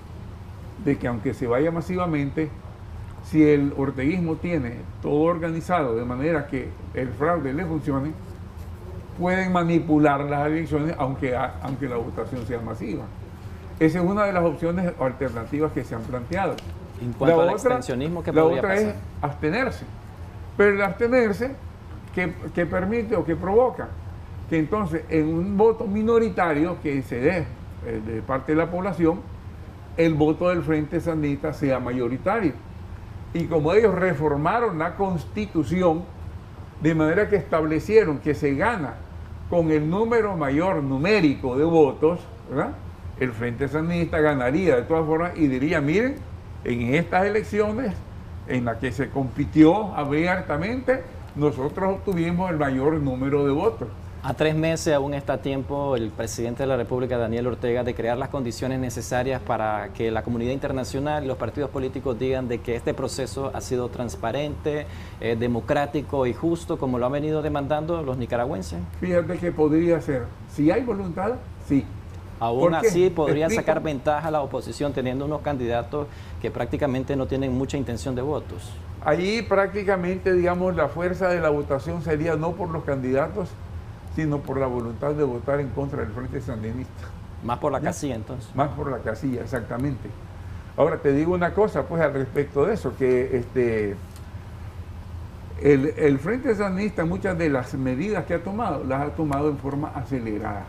de que aunque se vaya masivamente, si el orteguismo tiene todo organizado de manera que el fraude le funcione, pueden manipular las elecciones aunque la votación sea masiva. Esa es una de las opciones alternativas que se han planteado. En cuanto al abstencionismo, ¿qué podría pasar? La otra es abstenerse. Pero el abstenerse, que permite o que provoca que entonces en un voto minoritario que se dé de parte de la población, el voto del Frente Sandinista sea mayoritario. Y como ellos reformaron la Constitución, de manera que establecieron que se gana con el número mayor numérico de votos, ¿verdad? El Frente Sandinista ganaría de todas formas y diría, miren, en estas elecciones en las que se compitió abiertamente, nosotros obtuvimos el mayor número de votos. A 3 meses aún está a tiempo el presidente de la República, Daniel Ortega, de crear las condiciones necesarias para que la comunidad internacional y los partidos políticos digan de que este proceso ha sido transparente, democrático y justo, como lo han venido demandando los nicaragüenses. Fíjate que podría ser, si hay voluntad, sí. Aún así podría sacar ventaja a la oposición teniendo unos candidatos que prácticamente no tienen mucha intención de votos. Allí prácticamente, digamos, la fuerza de la votación sería no por los candidatos, sino por la voluntad de votar en contra del Frente Sandinista. Más por la casilla, entonces. Más por la casilla, exactamente. Ahora, te digo una cosa, pues, al respecto de eso, que el Frente Sandinista, muchas de las medidas que ha tomado, las ha tomado en forma acelerada.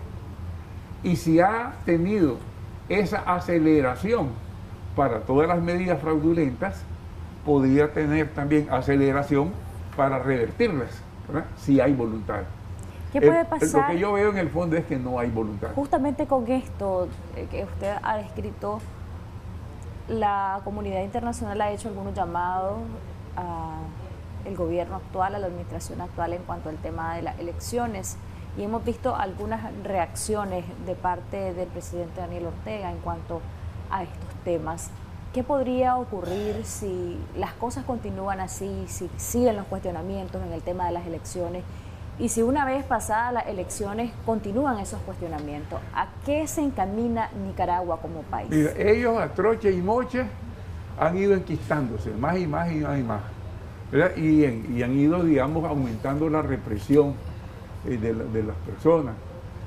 Y si ha tenido esa aceleración para todas las medidas fraudulentas, podría tener también aceleración para revertirlas, ¿verdad? Si hay voluntad. ¿Qué puede pasar? Lo que yo veo en el fondo es que no hay voluntad. Justamente con esto que usted ha descrito, la comunidad internacional ha hecho algunos llamados al gobierno actual, a la administración actual en cuanto al tema de las elecciones. Y hemos visto algunas reacciones de parte del presidente Daniel Ortega en cuanto a estos temas. ¿Qué podría ocurrir si las cosas continúan así, si siguen los cuestionamientos en el tema de las elecciones y si una vez pasadas las elecciones continúan esos cuestionamientos? ¿A qué se encamina Nicaragua como país? Mira, ellos a troche y moche han ido enquistándose más y más y más y más, ¿verdad? Y han ido, digamos, aumentando la represión de las personas,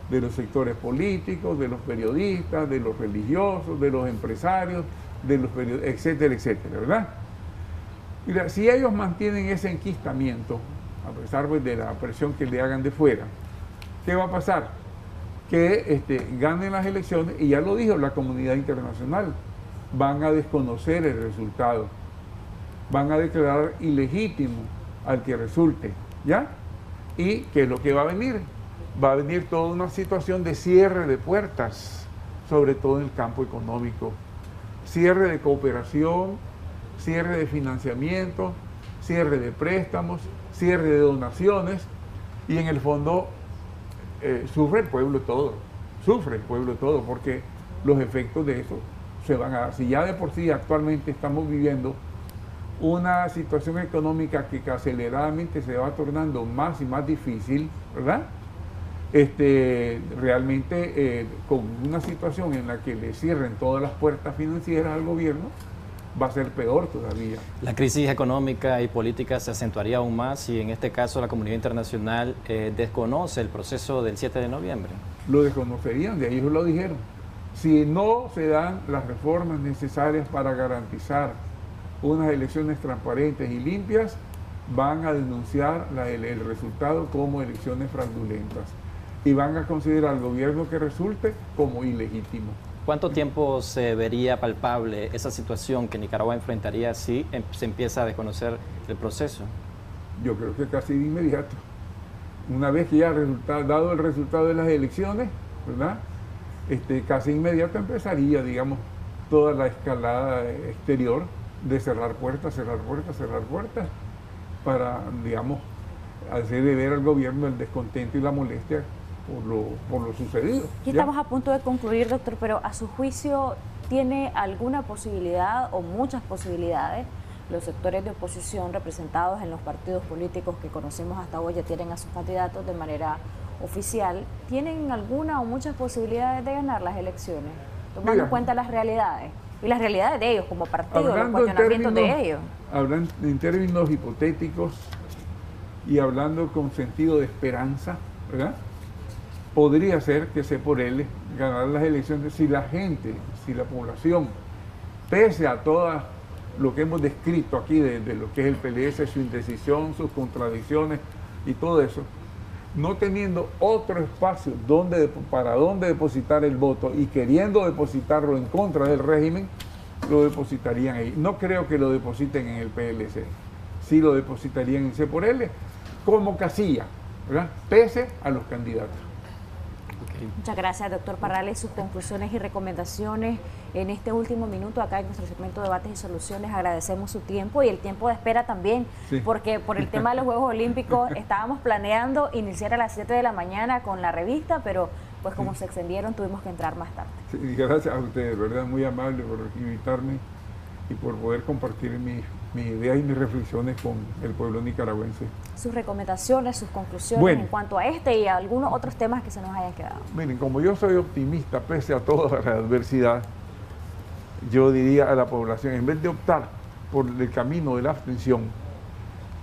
de los sectores políticos, de los periodistas, de los religiosos, de los empresarios, de los etcétera, etcétera, ¿verdad? Mira, si ellos mantienen ese enquistamiento, a pesar de la presión que le hagan de fuera, ¿qué va a pasar? Que ganen las elecciones, y ya lo dijo la comunidad internacional, van a desconocer el resultado, van a declarar ilegítimo al que resulte, ¿ya? Y ¿qué es lo que va a venir? Va a venir toda una situación de cierre de puertas, sobre todo en el campo económico. Cierre de cooperación, cierre de financiamiento, cierre de préstamos, cierre de donaciones, y en el fondo sufre el pueblo todo, porque los efectos de eso se van a dar. Si ya de por sí actualmente estamos viviendo una situación económica que aceleradamente se va tornando más y más difícil, ¿verdad? Realmente con una situación en la que le cierren todas las puertas financieras al gobierno, va a ser peor todavía. La crisis económica y política se acentuaría aún más y en este caso la comunidad internacional desconoce el proceso del 7 de noviembre. Lo desconocerían, de ahí ellos lo dijeron. Si no se dan las reformas necesarias para garantizar unas elecciones transparentes y limpias, van a denunciar el resultado como elecciones fraudulentas y van a considerar al gobierno que resulte como ilegítimo. ¿Cuánto tiempo se vería palpable esa situación que Nicaragua enfrentaría si se empieza a desconocer el proceso? Yo creo que casi de inmediato. Una vez que ya dado el resultado de las elecciones, ¿verdad? Casi inmediato empezaría, digamos, toda la escalada exterior de cerrar puertas, para, digamos, hacer de ver al gobierno el descontento y la molestia por lo sucedido. Aquí estamos a punto de concluir, doctor, pero a su juicio, ¿tiene alguna posibilidad o muchas posibilidades los sectores de oposición representados en los partidos políticos que conocemos hasta hoy ya tienen a sus candidatos de manera oficial? ¿Tienen alguna o muchas posibilidades de ganar las elecciones? Tomando en cuenta las realidades y las realidades de ellos como partido, los cuestionamientos de ellos. Hablando en términos hipotéticos y hablando con sentido de esperanza, ¿verdad? Podría ser que se por él ganar las elecciones si la gente, si la población, pese a todo lo que hemos descrito aquí de lo que es el PLS, su indecisión, sus contradicciones y todo eso, no teniendo otro espacio para dónde depositar el voto y queriendo depositarlo en contra del régimen, lo depositarían ahí. No creo que lo depositen en el PLC, sí lo depositarían en C por L como casilla, ¿verdad? Pese a los candidatos. Muchas gracias, doctor Parrales. Sus conclusiones y recomendaciones en este último minuto acá en nuestro segmento de Debates y Soluciones. Agradecemos su tiempo y el tiempo de espera también, porque por el tema de los Juegos Olímpicos estábamos planeando iniciar a las 7 de la mañana con la revista, pero pues como se extendieron tuvimos que entrar más tarde. Sí, gracias a ustedes, ¿verdad? Muy amable por invitarme y por poder compartir mis ideas y mis reflexiones con el pueblo nicaragüense. Sus recomendaciones, sus conclusiones en cuanto a este y a algunos otros temas que se nos hayan quedado. Miren, como yo soy optimista pese a toda la adversidad, yo diría a la población, en vez de optar por el camino de la abstención,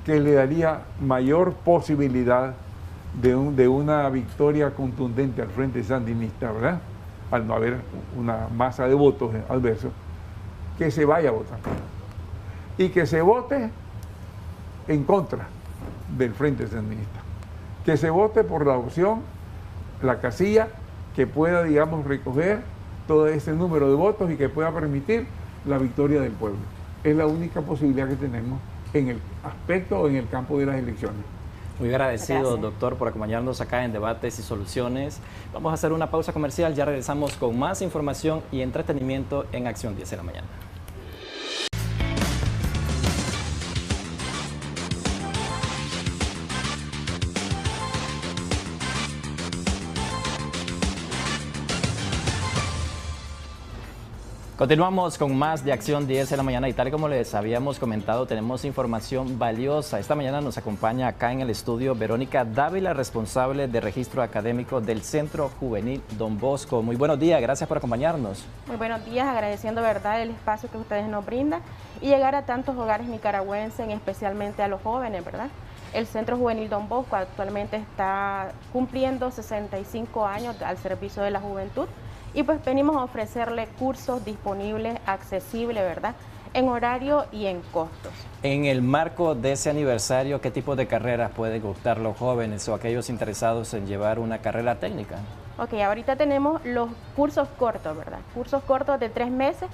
que le daría mayor posibilidad de una victoria contundente al frente sandinista, ¿verdad? Al no haber una masa de votos adversos, que se vaya a votar. Y que se vote en contra del Frente Sandinista. Que se vote por la opción, la casilla, que pueda, digamos, recoger todo ese número de votos y que pueda permitir la victoria del pueblo. Es la única posibilidad que tenemos en el aspecto o en el campo de las elecciones. Muy agradecido, doctor, por acompañarnos acá en Debates y Soluciones. Vamos a hacer una pausa comercial, ya regresamos con más información y entretenimiento en Acción 10 de la mañana. Continuamos con más de Acción 10 de la mañana y tal como les habíamos comentado, tenemos información valiosa. Esta mañana nos acompaña acá en el estudio Verónica Dávila, responsable de registro académico del Centro Juvenil Don Bosco. Muy buenos días, gracias por acompañarnos. Muy buenos días, agradeciendo verdad el espacio que ustedes nos brindan y llegar a tantos hogares nicaragüenses, especialmente a los jóvenes, ¿verdad? El Centro Juvenil Don Bosco actualmente está cumpliendo 65 años al servicio de la juventud. Y pues venimos a ofrecerle cursos disponibles, accesibles, ¿verdad? En horario y en costos. En el marco de ese aniversario, ¿qué tipo de carreras pueden optar los jóvenes o aquellos interesados en llevar una carrera técnica? Ok, ahorita tenemos los cursos cortos, ¿verdad? Cursos cortos de 3 meses,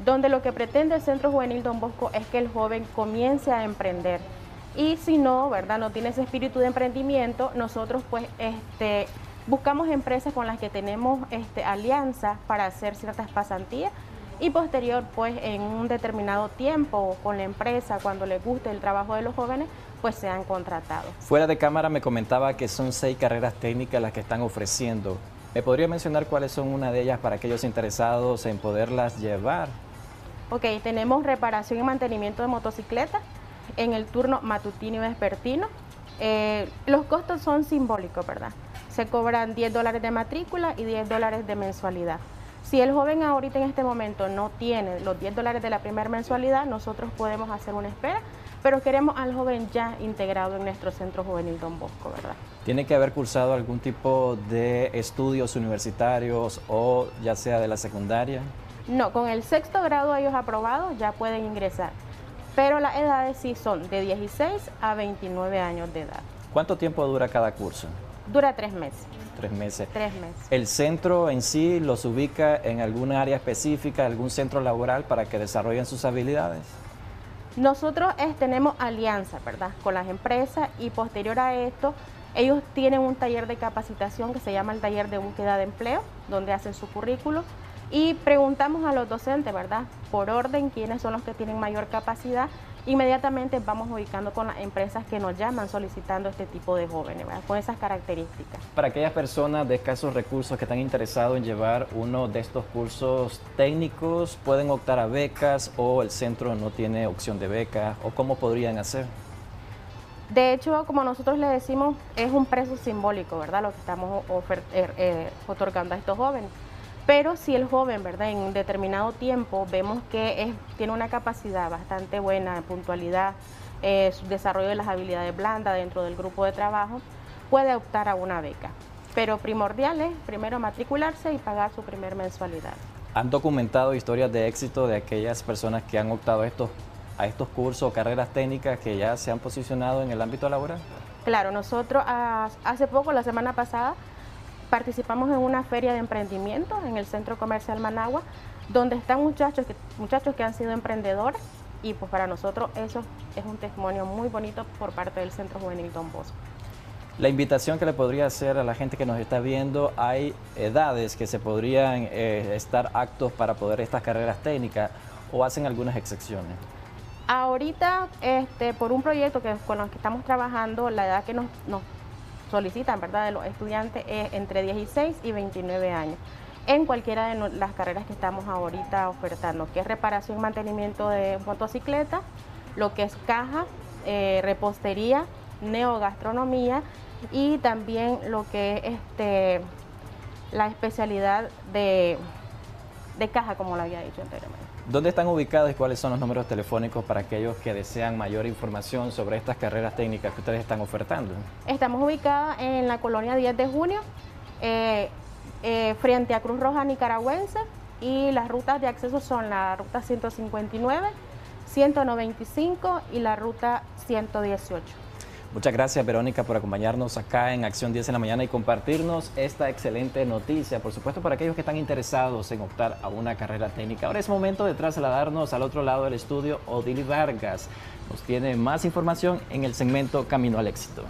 donde lo que pretende el Centro Juvenil Don Bosco es que el joven comience a emprender. Y si no, ¿verdad? No tiene ese espíritu de emprendimiento, nosotros pues buscamos empresas con las que tenemos alianzas para hacer ciertas pasantías y posterior, pues en un determinado tiempo con la empresa, cuando les guste el trabajo de los jóvenes, pues sean contratados. Fuera de cámara me comentaba que son 6 carreras técnicas las que están ofreciendo. ¿Me podría mencionar cuáles son una de ellas para aquellos interesados en poderlas llevar? Ok, tenemos reparación y mantenimiento de motocicletas en el turno matutino y vespertino. Los costos son simbólicos, ¿verdad? Se cobran $10 de matrícula y $10 de mensualidad. Si el joven ahorita en este momento no tiene los $10 de la primera mensualidad, nosotros podemos hacer una espera, pero queremos al joven ya integrado en nuestro Centro Juvenil Don Bosco, ¿verdad? ¿Tiene que haber cursado algún tipo de estudios universitarios o ya sea de la secundaria? No, con el 6º grado ellos aprobados ya pueden ingresar, pero las edades sí son de 16 a 29 años de edad. ¿Cuánto tiempo dura cada curso? Dura 3 meses. 3 meses. 3 meses. ¿El centro en sí los ubica en alguna área específica, algún centro laboral para que desarrollen sus habilidades? Nosotros tenemos alianza, ¿verdad?, con las empresas, y posterior a esto, ellos tienen un taller de capacitación que se llama el taller de búsqueda de empleo, donde hacen su currículo y preguntamos a los docentes, ¿verdad?, por orden, quiénes son los que tienen mayor capacidad. Inmediatamente vamos ubicando con las empresas que nos llaman solicitando este tipo de jóvenes, ¿verdad?, con esas características. Para aquellas personas de escasos recursos que están interesados en llevar uno de estos cursos técnicos, ¿pueden optar a becas o el centro no tiene opción de becas o cómo podrían hacer? De hecho, como nosotros le decimos, es un precio simbólico, ¿verdad?, lo que estamos otorgando a estos jóvenes. Pero si el joven, ¿verdad?, en determinado tiempo vemos que tiene una capacidad bastante buena de puntualidad, su desarrollo de las habilidades blandas dentro del grupo de trabajo, puede optar a una beca. Pero primordial es primero matricularse y pagar su primer mensualidad. ¿Han documentado historias de éxito de aquellas personas que han optado a estos cursos o carreras técnicas que ya se han posicionado en el ámbito laboral? Claro, nosotros hace poco, la semana pasada, participamos en una feria de emprendimiento en el Centro Comercial Managua, donde están muchachos que han sido emprendedores, y pues para nosotros eso es un testimonio muy bonito por parte del Centro Juvenil Don Bosco. La invitación que le podría hacer a la gente que nos está viendo, hay edades que se podrían estar aptos para poder estas carreras técnicas o hacen algunas excepciones. Ahorita, por un proyecto con el que estamos trabajando, la edad que nos solicitan, ¿verdad?, de los estudiantes es entre 16 y 29 años, en cualquiera de las carreras que estamos ahorita ofertando, que es reparación y mantenimiento de motocicletas, lo que es caja, repostería, neogastronomía y también lo que es la especialidad de caja, como lo había dicho anteriormente. ¿Dónde están ubicados y cuáles son los números telefónicos para aquellos que desean mayor información sobre estas carreras técnicas que ustedes están ofertando? Estamos ubicados en la colonia 10 de junio, frente a Cruz Roja Nicaragüense, y las rutas de acceso son la ruta 159, 195 y la ruta 118. Muchas gracias, Verónica, por acompañarnos acá en Acción 10 en la mañana y compartirnos esta excelente noticia, por supuesto, para aquellos que están interesados en optar a una carrera técnica. Ahora es momento de trasladarnos al otro lado del estudio. Odili Vargas nos tiene más información en el segmento Camino al Éxito.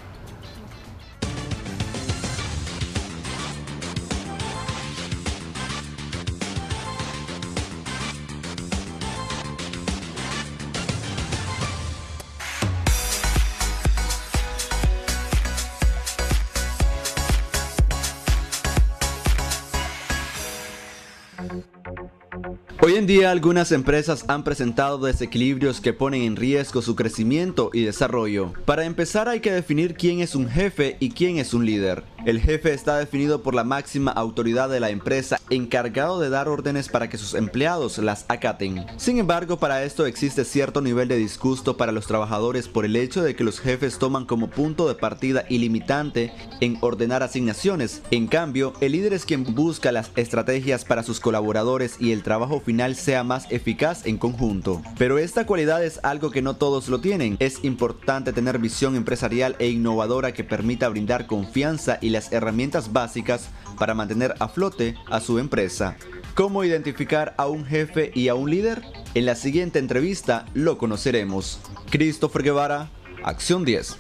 Hoy en día algunas empresas han presentado desequilibrios que ponen en riesgo su crecimiento y desarrollo. Para empezar hay que definir quién es un jefe y quién es un líder. El jefe está definido por la máxima autoridad de la empresa, encargado de dar órdenes para que sus empleados las acaten. Sin embargo, para esto existe cierto nivel de disgusto para los trabajadores por el hecho de que los jefes toman como punto de partida ilimitante en ordenar asignaciones. En cambio, el líder es quien busca las estrategias para sus colaboradores y el trabajo final sea más eficaz en conjunto. Pero esta cualidad es algo que no todos lo tienen. Es importante tener visión empresarial e innovadora que permita brindar confianza y las herramientas básicas para mantener a flote a su empresa. ¿Cómo identificar a un jefe y a un líder? En la siguiente entrevista lo conoceremos. Christopher Guevara, Acción 10.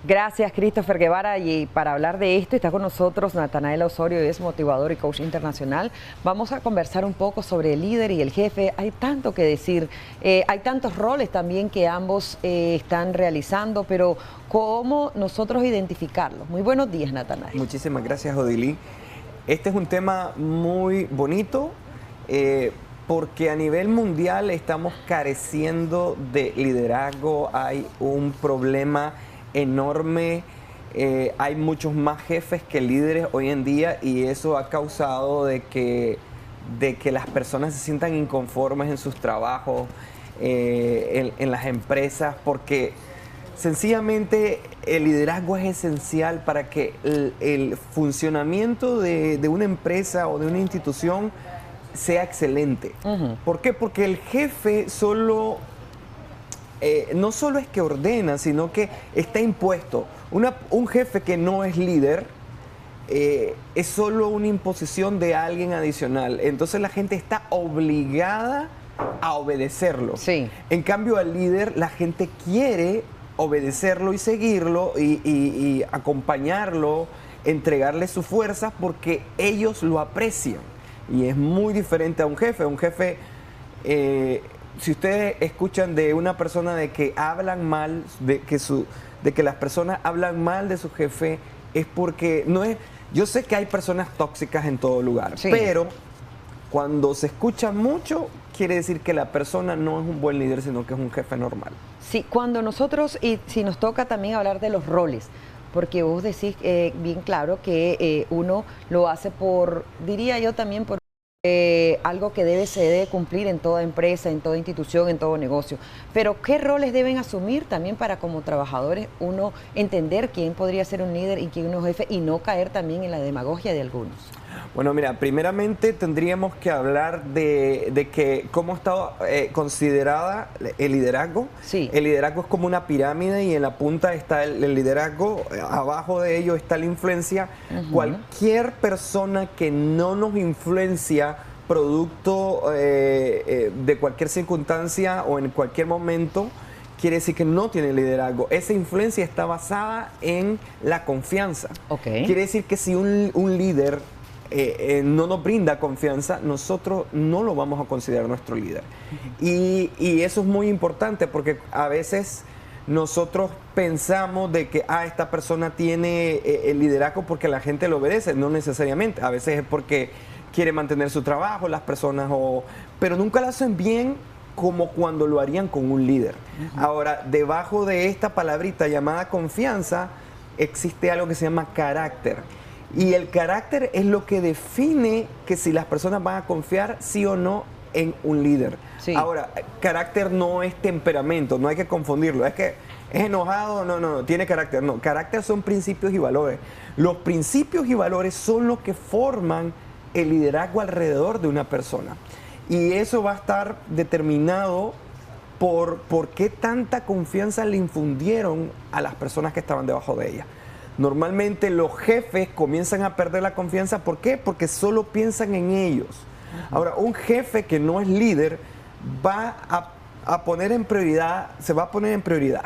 Gracias, Christopher Guevara. Y para hablar de esto está con nosotros Natanael Osorio, es motivador y coach internacional. Vamos a conversar un poco sobre el líder y el jefe. Hay tanto que decir, hay tantos roles también que ambos están realizando, pero ¿cómo nosotros identificarlos? Muy buenos días, Natanael. Muchísimas gracias, Odili. Este es un tema muy bonito porque a nivel mundial estamos careciendo de liderazgo. Hay un problema enorme hay muchos más jefes que líderes hoy en día y eso ha causado de que las personas se sientan inconformes en sus trabajos, en las empresas, porque sencillamente el liderazgo es esencial para que el funcionamiento de una empresa o de una institución sea excelente. ¿Por qué? Porque el jefe no solo es que ordena, sino que está impuesto. Un jefe que no es líder es solo una imposición de alguien adicional. Entonces la gente está obligada a obedecerlo. En cambio, al líder, la gente quiere obedecerlo y seguirlo y acompañarlo, entregarle sus fuerzas porque ellos lo aprecian. Y es muy diferente a un jefe. Un jefe, si ustedes escuchan de una persona de que hablan mal, de que las personas hablan mal de su jefe, es porque no es... Yo sé que hay personas tóxicas en todo lugar, pero cuando se escucha mucho, quiere decir que la persona no es un buen líder, sino que es un jefe normal. Sí, cuando nosotros, y si nos toca también hablar de los roles, porque vos decís bien claro que uno lo hace por, diría yo también, por algo que se debe cumplir en toda empresa, en toda institución, en todo negocio. Pero ¿qué roles deben asumir también para como trabajadores uno entender quién podría ser un líder y quién es un jefe y no caer también en la demagogia de algunos? Bueno, mira, primeramente tendríamos que hablar de que cómo está considerada el liderazgo. El liderazgo es como una pirámide y en la punta está el liderazgo, abajo de ello está la influencia. Cualquier persona que no nos influencia producto de cualquier circunstancia o en cualquier momento, quiere decir que no tiene liderazgo. Esa influencia está basada en la confianza. Quiere decir que si un líder no nos brinda confianza, nosotros no lo vamos a considerar nuestro líder. Y eso es muy importante porque a veces nosotros pensamos de que esta persona tiene el liderazgo porque la gente lo obedece. No necesariamente, a veces es porque quiere mantener su trabajo las personas, pero nunca lo hacen bien como cuando lo harían con un líder. Ahora, debajo de esta palabrita llamada confianza existe algo que se llama carácter. Y el carácter es lo que define que si las personas van a confiar sí o no en un líder. Ahora, carácter no es temperamento, no hay que confundirlo. Es que es enojado, no, tiene carácter. No, carácter son principios y valores. Los principios y valores son los que forman el liderazgo alrededor de una persona. Y eso va a estar determinado por qué tanta confianza le infundieron a las personas que estaban debajo de ella. Normalmente los jefes comienzan a perder la confianza. ¿Por qué? Porque solo piensan en ellos. Ahora, un jefe que no es líder va a poner en prioridad, se va a poner en prioridad.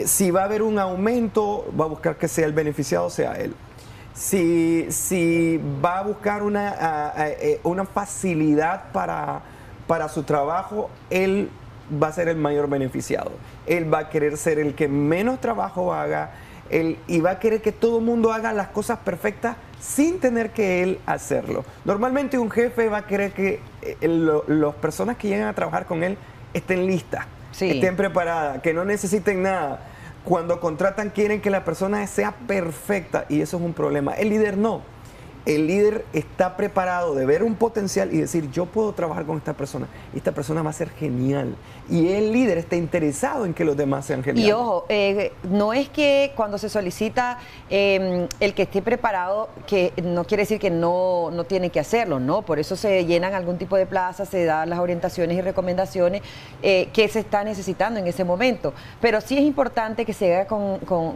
Si va a haber un aumento, va a buscar que sea el beneficiado, sea él. Si va a buscar una facilidad para su trabajo, él va a ser el mayor beneficiado. Él va a querer ser el que menos trabajo haga, y va a querer que todo el mundo haga las cosas perfectas sin tener que él hacerlo. Normalmente un jefe va a querer que las personas que llegan a trabajar con él estén listas, estén preparadas, que no necesiten nada. Cuando contratan quieren que la persona sea perfecta y eso es un problema. El líder no. El líder está preparado de ver un potencial y decir, yo puedo trabajar con esta persona va a ser genial. Y el líder está interesado en que los demás sean geniales. Y ojo, no es que cuando se solicita el que esté preparado, que no quiere decir que no tiene que hacerlo, ¿no? Por eso se llenan algún tipo de plazas, se dan las orientaciones y recomendaciones que se está necesitando en ese momento. Pero sí es importante que se haga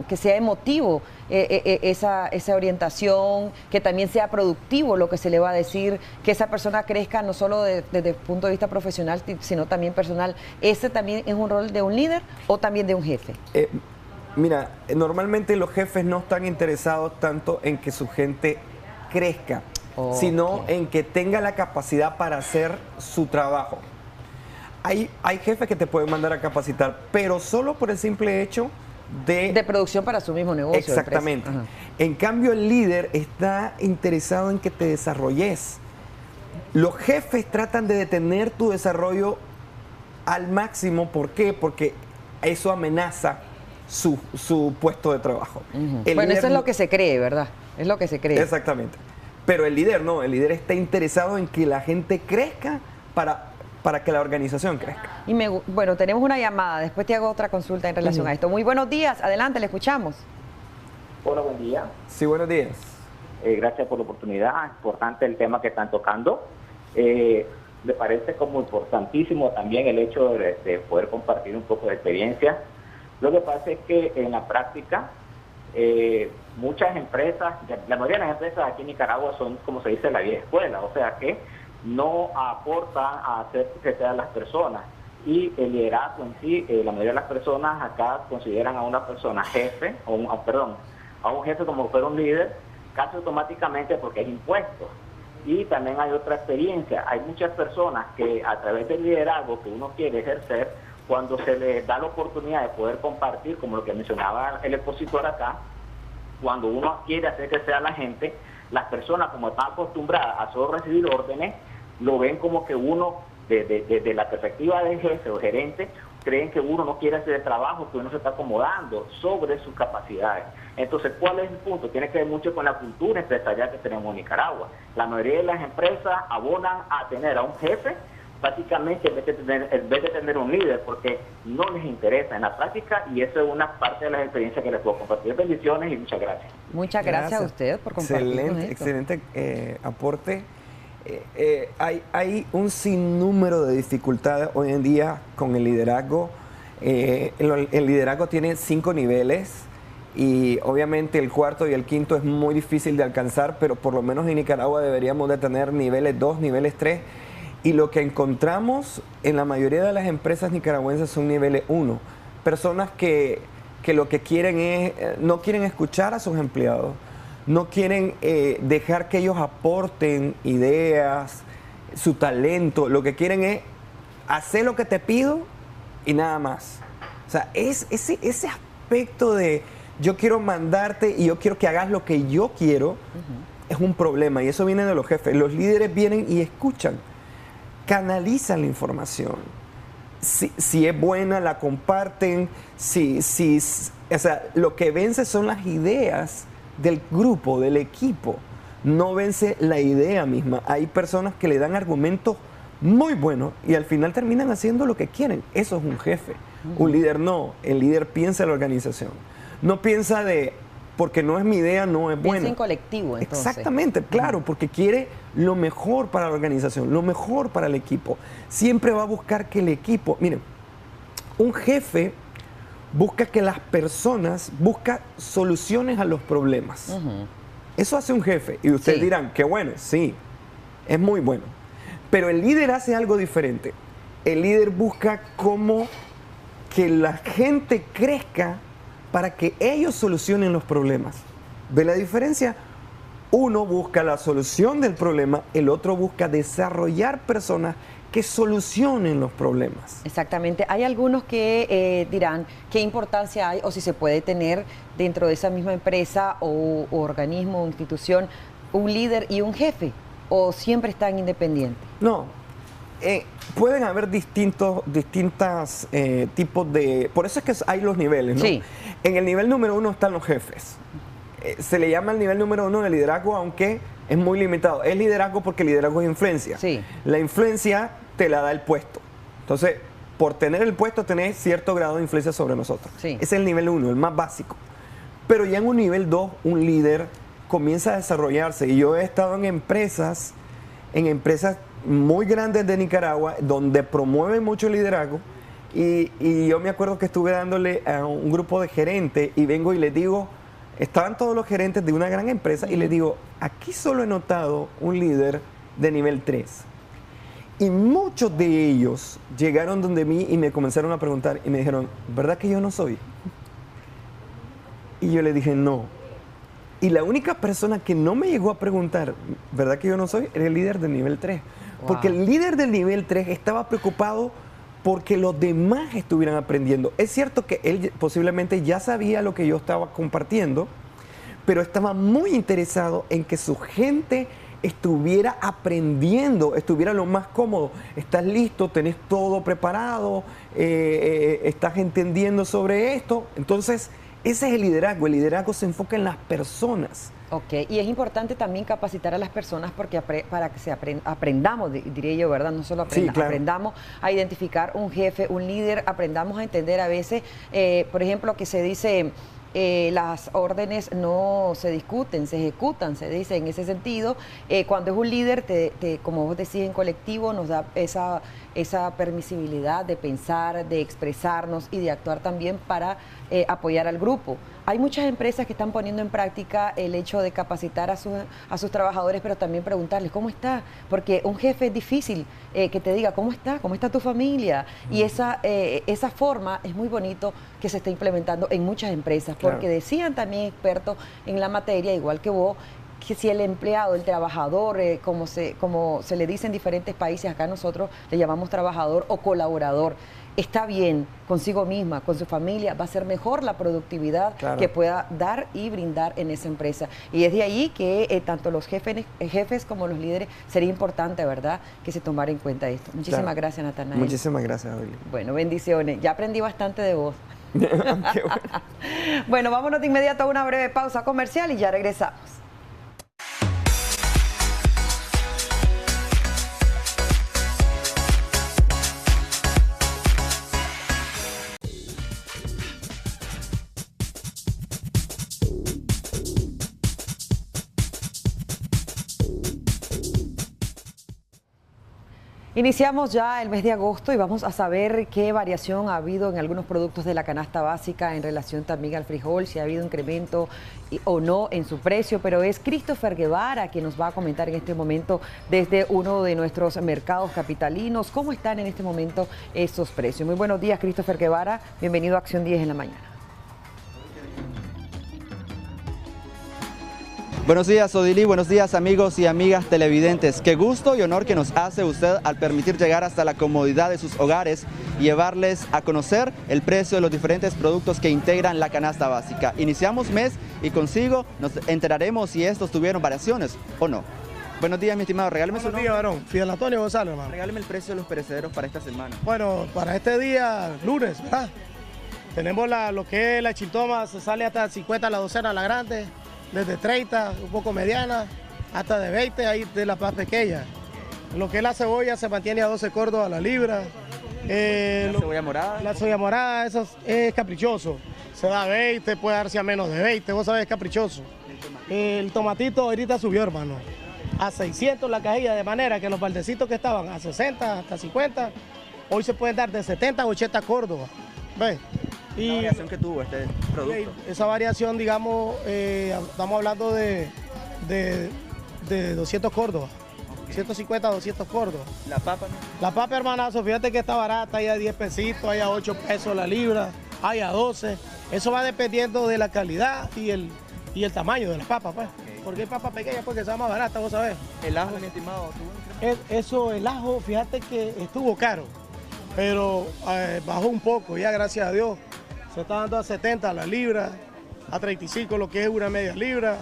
que sea emotivo esa orientación, que también sea productivo lo que se le va a decir, que esa persona crezca no solo desde el punto de vista profesional, sino también personal. ¿Ese también es un rol de un líder o también de un jefe? Mira, normalmente los jefes no están interesados tanto en que su gente crezca, sino en que tenga la capacidad para hacer su trabajo. Hay jefes que te pueden mandar a capacitar, pero solo por el simple hecho de producción para su mismo negocio. Exactamente. En cambio, el líder está interesado en que te desarrolles. Los jefes tratan de detener tu desarrollo al máximo. ¿Por qué? Porque eso amenaza su puesto de trabajo. Bueno, eso es lo que se cree, ¿verdad? Es lo que se cree. Exactamente. Pero el líder no, el líder está interesado en que la gente crezca para que la organización crezca. Y bueno, tenemos una llamada, después te hago otra consulta en relación a esto. Muy buenos días, adelante, le escuchamos. Hola, buen día. Sí, buenos días. Gracias por la oportunidad, importante el tema que están tocando. Me parece como importantísimo también el hecho de poder compartir un poco de experiencia. Lo que pasa es que en la práctica, muchas empresas, la mayoría de las empresas aquí en Nicaragua son, como se dice, la vieja escuela, o sea que no aportan a hacer que sean las personas. Y el liderazgo en sí, la mayoría de las personas acá consideran a una persona jefe, a un jefe como si fuera un líder, casi automáticamente porque es impuesto. Y también hay otra experiencia, hay muchas personas que a través del liderazgo que uno quiere ejercer, cuando se les da la oportunidad de poder compartir, como lo que mencionaba el expositor acá, cuando uno quiere hacer que sea la gente, las personas como están acostumbradas a solo recibir órdenes, lo ven como que uno, desde la perspectiva del jefe o gerente, creen que uno no quiere hacer el trabajo, que uno se está acomodando sobre sus capacidades. Entonces, ¿cuál es el punto? Tiene que ver mucho con la cultura empresarial que tenemos en Nicaragua. La mayoría de las empresas abonan a tener a un jefe, básicamente en vez de tener un líder, porque no les interesa en la práctica, y eso es una parte de las experiencias que les puedo compartir. Bendiciones y muchas gracias. Muchas gracias a usted por compartir. Excelente aporte. Hay un sinnúmero de dificultades hoy en día con el liderazgo. El liderazgo tiene 5 niveles y obviamente el cuarto y el quinto es muy difícil de alcanzar, pero por lo menos en Nicaragua deberíamos de tener niveles 2, niveles 3. Y lo que encontramos en la mayoría de las empresas nicaragüenses son niveles 1. Personas que lo que quieren es, no quieren escuchar a sus empleados, no quieren dejar que ellos aporten ideas, su talento. Lo que quieren es hacer lo que te pido y nada más. O sea, ese aspecto de yo quiero mandarte y yo quiero que hagas lo que yo quiero, es un problema. Y eso viene de los jefes. Los líderes vienen y escuchan, canalizan la información. Si es buena, la comparten. O sea, lo que vence son las ideas del grupo, del equipo. No vence la idea misma. Hay personas que le dan argumentos muy buenos y al final terminan haciendo lo que quieren. Eso es un jefe. Un líder no. El líder piensa en la organización. No piensa porque no es mi idea, no es buena. Piensa en colectivo, entonces. Exactamente, claro, porque quiere lo mejor para la organización, lo mejor para el equipo. Siempre va a buscar que el equipo... Miren, un jefe busca que las personas buscan soluciones a los problemas. Eso hace un jefe. Y ustedes dirán, qué bueno, sí, es muy bueno. Pero el líder hace algo diferente. El líder busca cómo que la gente crezca para que ellos solucionen los problemas. ¿Ve la diferencia? Uno busca la solución del problema, el otro busca desarrollar personas que solucionen los problemas. Exactamente. Hay algunos que dirán qué importancia hay o si se puede tener dentro de esa misma empresa o organismo o institución un líder y un jefe, o siempre están independientes. No. Pueden haber distintos tipos de... Por eso es que hay los niveles, ¿no? Sí. En el nivel número 1 están los jefes. Se le llama el nivel número 1 de liderazgo, aunque es muy limitado. Es liderazgo porque el liderazgo es influencia. Sí. La influencia te la da el puesto. Entonces, por tener el puesto, tenés cierto grado de influencia sobre nosotros. Sí. Ese es el nivel 1, el más básico. Pero ya en un nivel 2, un líder comienza a desarrollarse. Y yo he estado en empresas muy grandes de Nicaragua, donde promueven mucho el liderazgo, y yo me acuerdo que estuve dándole a un grupo de gerentes y vengo y les digo, estaban todos los gerentes de una gran empresa y les digo, aquí solo he notado un líder de nivel 3. Y muchos de ellos llegaron donde mí y me comenzaron a preguntar y me dijeron, ¿verdad que yo no soy? Y yo le dije, no. Y la única persona que no me llegó a preguntar, ¿verdad que yo no soy? Era el líder del nivel 3. Porque el líder del nivel 3 estaba preocupado porque los demás estuvieran aprendiendo. Es cierto que él posiblemente ya sabía lo que yo estaba compartiendo, pero estaba muy interesado en que su gente estuviera aprendiendo, estuviera lo más cómodo. Estás listo, tenés todo preparado, estás entendiendo sobre esto. Entonces, ese es el liderazgo se enfoca en las personas. Ok, y es importante también capacitar a las personas porque para que aprendamos, diría yo, ¿verdad? No solo aprendamos a identificar un jefe, un líder, aprendamos a entender a veces, por ejemplo, que se dice... las órdenes no se discuten, se ejecutan, se dice en ese sentido. Cuando es un líder, como vos decís, en colectivo, nos da esa permisibilidad de pensar, de expresarnos y de actuar también para apoyar al grupo. Hay muchas empresas que están poniendo en práctica el hecho de capacitar a sus trabajadores, pero también preguntarles cómo está, porque un jefe es difícil que te diga cómo está tu familia, y esa forma es muy bonito que se está implementando en muchas empresas, porque decían también expertos en la materia, igual que vos, que si el empleado, el trabajador, como se le dice en diferentes países, acá nosotros le llamamos trabajador o colaborador, está bien consigo misma, con su familia, va a ser mejor la productividad que pueda dar y brindar en esa empresa. Y es de ahí que tanto los jefes como los líderes sería importante, ¿verdad?, que se tomara en cuenta esto. Muchísimas gracias, Natanael. Muchísimas gracias, Abel. Bueno, bendiciones. Ya aprendí bastante de vos. Bueno, vámonos de inmediato a una breve pausa comercial y ya regresamos. Iniciamos ya el mes de agosto y vamos a saber qué variación ha habido en algunos productos de la canasta básica en relación también al frijol, si ha habido incremento o no en su precio, pero es Christopher Guevara quien nos va a comentar en este momento desde uno de nuestros mercados capitalinos cómo están en este momento esos precios. Muy buenos días, Christopher Guevara, bienvenido a Acción 10 en la mañana. Buenos días, Odili, buenos días, amigos y amigas televidentes. Qué gusto y honor que nos hace usted al permitir llegar hasta la comodidad de sus hogares y llevarles a conocer el precio de los diferentes productos que integran la canasta básica. Iniciamos mes y consigo nos enteraremos si estos tuvieron variaciones o no. Buenos días, mi estimado, regáleme su nombre. Buenos días, varón. Fidel Antonio González, hermano. Regáleme el precio de los perecederos para esta semana. Bueno, para este día, lunes, ¿verdad? Tenemos lo que es la chiltoma, se sale hasta 50 la docena, la grande. Desde 30, un poco mediana, hasta de 20, ahí de las más pequeñas. Lo que es la cebolla se mantiene a 12 córdobas a la libra. ¿La cebolla morada? La cebolla morada, eso es caprichoso. Se da 20, puede darse a menos de 20, vos sabés, es caprichoso. El tomatito ahorita subió, hermano, a 600 la cajilla, de manera que los baldecitos que estaban a 60, hasta 50, hoy se pueden dar de 70 a 80 córdobas. ¿Ves? ¿La variación que tuvo este producto? Esa variación, digamos, estamos hablando de 200 córdobas, 150 a 200 córdobas. ¿La papa? La papa, hermanazo, fíjate que está barata, hay a 10 pesitos, hay a 8 pesos la libra, hay a 12. Eso va dependiendo de la calidad y el tamaño de las papas, pues. Porque hay papas pequeñas porque son más baratas, vos sabés. ¿El ajo, mi estimado, tuvo? El ajo, fíjate que estuvo caro, pero bajó un poco, ya gracias a Dios. Se está dando a 70 la libra, a 35 lo que es una media libra,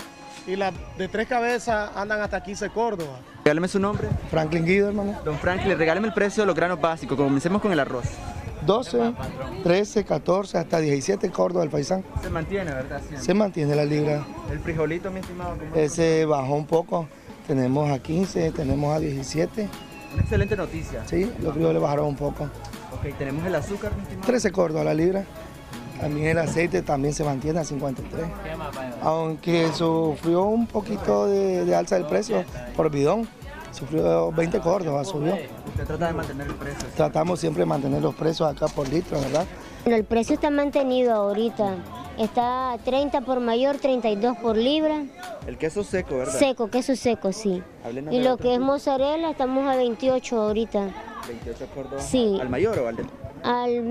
y las de 3 cabezas andan hasta 15 córdobas. Regáleme su nombre. Franklin Guido, hermano. Don Franklin, regáleme el precio de los granos básicos. Comencemos con el arroz. 12, 13, 14, hasta 17 córdobas el faisán. Se mantiene, ¿verdad? Siempre. Se mantiene la libra. El frijolito, mi estimado. Ese bajó un poco. Tenemos a 15, tenemos a 17. Una excelente noticia. Sí, los frijoles bajaron un poco. Ok, tenemos el azúcar, mi estimado. 13 córdobas la libra. También el aceite también se mantiene a 53. Aunque sufrió un poquito de alza del precio por bidón. Sufrió 20 córdobas, subió. ¿Usted trata de mantener el precio? Tratamos siempre de mantener los precios acá por litro, ¿verdad? El precio está mantenido ahorita. Está a 30 por mayor, 32 por libra. El queso seco, ¿verdad? Seco, queso seco, sí. Y lo que es mozzarella, estamos a 28 ahorita. 28 córdobas. Sí. ¿Al mayor o al al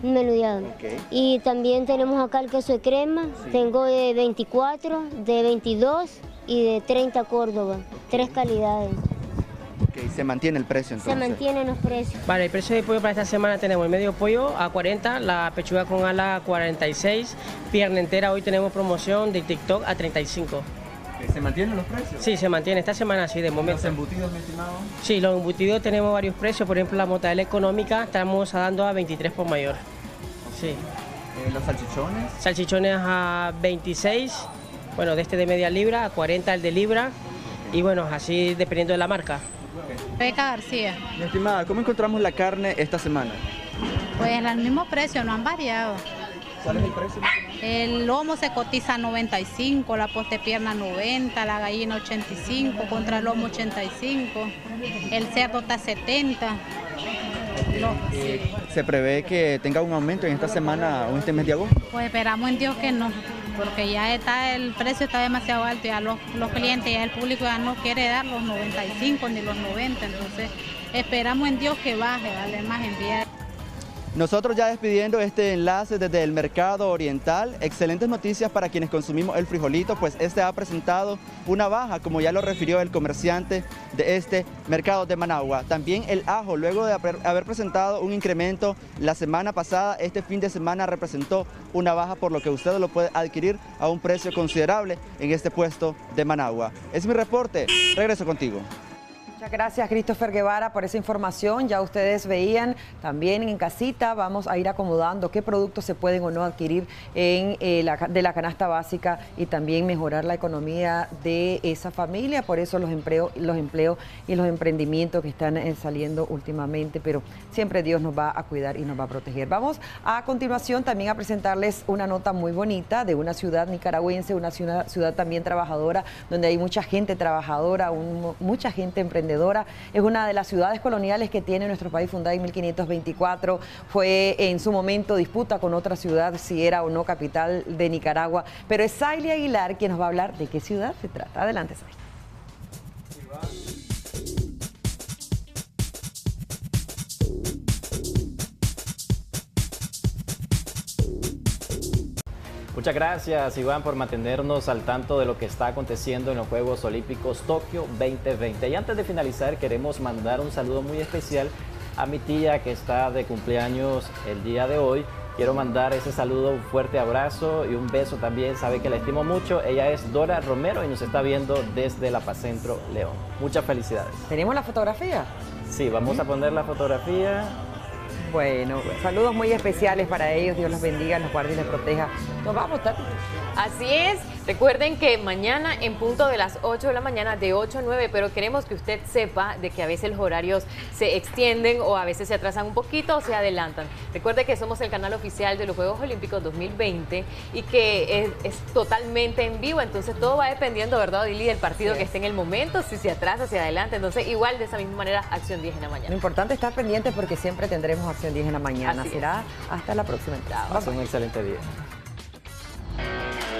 menudeado. Okay. Y también tenemos acá el queso de crema. Sí. Tengo de 24, de 22 y de 30 Córdoba. Okay. 3 calidades. Okay. ¿Se mantiene el precio entonces? Se mantienen los precios. Vale, el precio de pollo para esta semana tenemos el medio pollo a 40, la pechuga con ala a 46, pierna entera hoy tenemos promoción de TikTok a 35. ¿Se mantienen los precios? Sí, se mantiene. Esta semana sí, de momento. ¿Los embutidos, mi estimado? Sí, los embutidos tenemos varios precios. Por ejemplo, la mortadela económica estamos dando a 23 por mayor. Sí. ¿Los salchichones? Salchichones a 26, bueno, de media libra, a 40 el de libra, y bueno, así dependiendo de la marca. Beca García. Mi estimada, ¿cómo encontramos la carne esta semana? Pues al mismo precio, no han variado. ¿Cuál es el precio? El lomo se cotiza a 95, la postepierna 90, la gallina 85, contra el lomo 85, el cerdo está a 70. ¿Se prevé que tenga un aumento en esta semana o en este mes de agosto? Pues esperamos en Dios que no, porque ya el precio está demasiado alto, ya los clientes, ya el público ya no quiere dar los 95 ni los 90, entonces esperamos en Dios que baje, ¿vale? Más enviar. Nosotros ya despidiendo este enlace desde el Mercado Oriental, excelentes noticias para quienes consumimos el frijolito, pues este ha presentado una baja, como ya lo refirió el comerciante de este mercado de Managua. También el ajo, luego de haber presentado un incremento la semana pasada, este fin de semana representó una baja, por lo que usted lo puede adquirir a un precio considerable en este puesto de Managua. Es mi reporte, regreso contigo. Muchas gracias, Christopher Guevara, por esa información. Ya ustedes veían también en casita, vamos a ir acomodando qué productos se pueden o no adquirir de la canasta básica y también mejorar la economía de esa familia. Por eso los empleos y los emprendimientos que están saliendo últimamente, pero siempre Dios nos va a cuidar y nos va a proteger. Vamos a continuación también a presentarles una nota muy bonita de una ciudad nicaragüense, una ciudad también trabajadora, donde hay mucha gente trabajadora, mucha gente emprendedora. Es una de las ciudades coloniales que tiene nuestro país, fundada en 1524. Fue en su momento disputa con otra ciudad si era o no capital de Nicaragua. Pero es Saily Aguilar quien nos va a hablar de qué ciudad se trata. Adelante, Saily. Muchas gracias, Iván, por mantenernos al tanto de lo que está aconteciendo en los Juegos Olímpicos Tokio 2020. Y antes de finalizar, queremos mandar un saludo muy especial a mi tía que está de cumpleaños el día de hoy. Quiero mandar ese saludo, un fuerte abrazo y un beso también. Sabe que la estimo mucho. Ella es Dora Romero y nos está viendo desde La Paz Centro, León. Muchas felicidades. ¿Tenemos la fotografía? Sí, vamos a poner la fotografía. Bueno, saludos muy especiales para ellos. Dios los bendiga, los guarde y les proteja. Nos vamos, Tati. Así es. Recuerden que mañana en punto de las 8 de la mañana, de 8 a 9, pero queremos que usted sepa de que a veces los horarios se extienden o a veces se atrasan un poquito o se adelantan. Recuerde que somos el canal oficial de los Juegos Olímpicos 2020 y que es totalmente en vivo, entonces todo va dependiendo, ¿verdad, Odili, del partido que esté en el momento, si se atrasa, si adelanta. Entonces igual de esa misma manera, Acción 10 en la mañana. Lo importante es estar pendiente porque siempre tendremos Acción 10 en la mañana. Así será hasta la próxima entrada. Pasen un excelente día.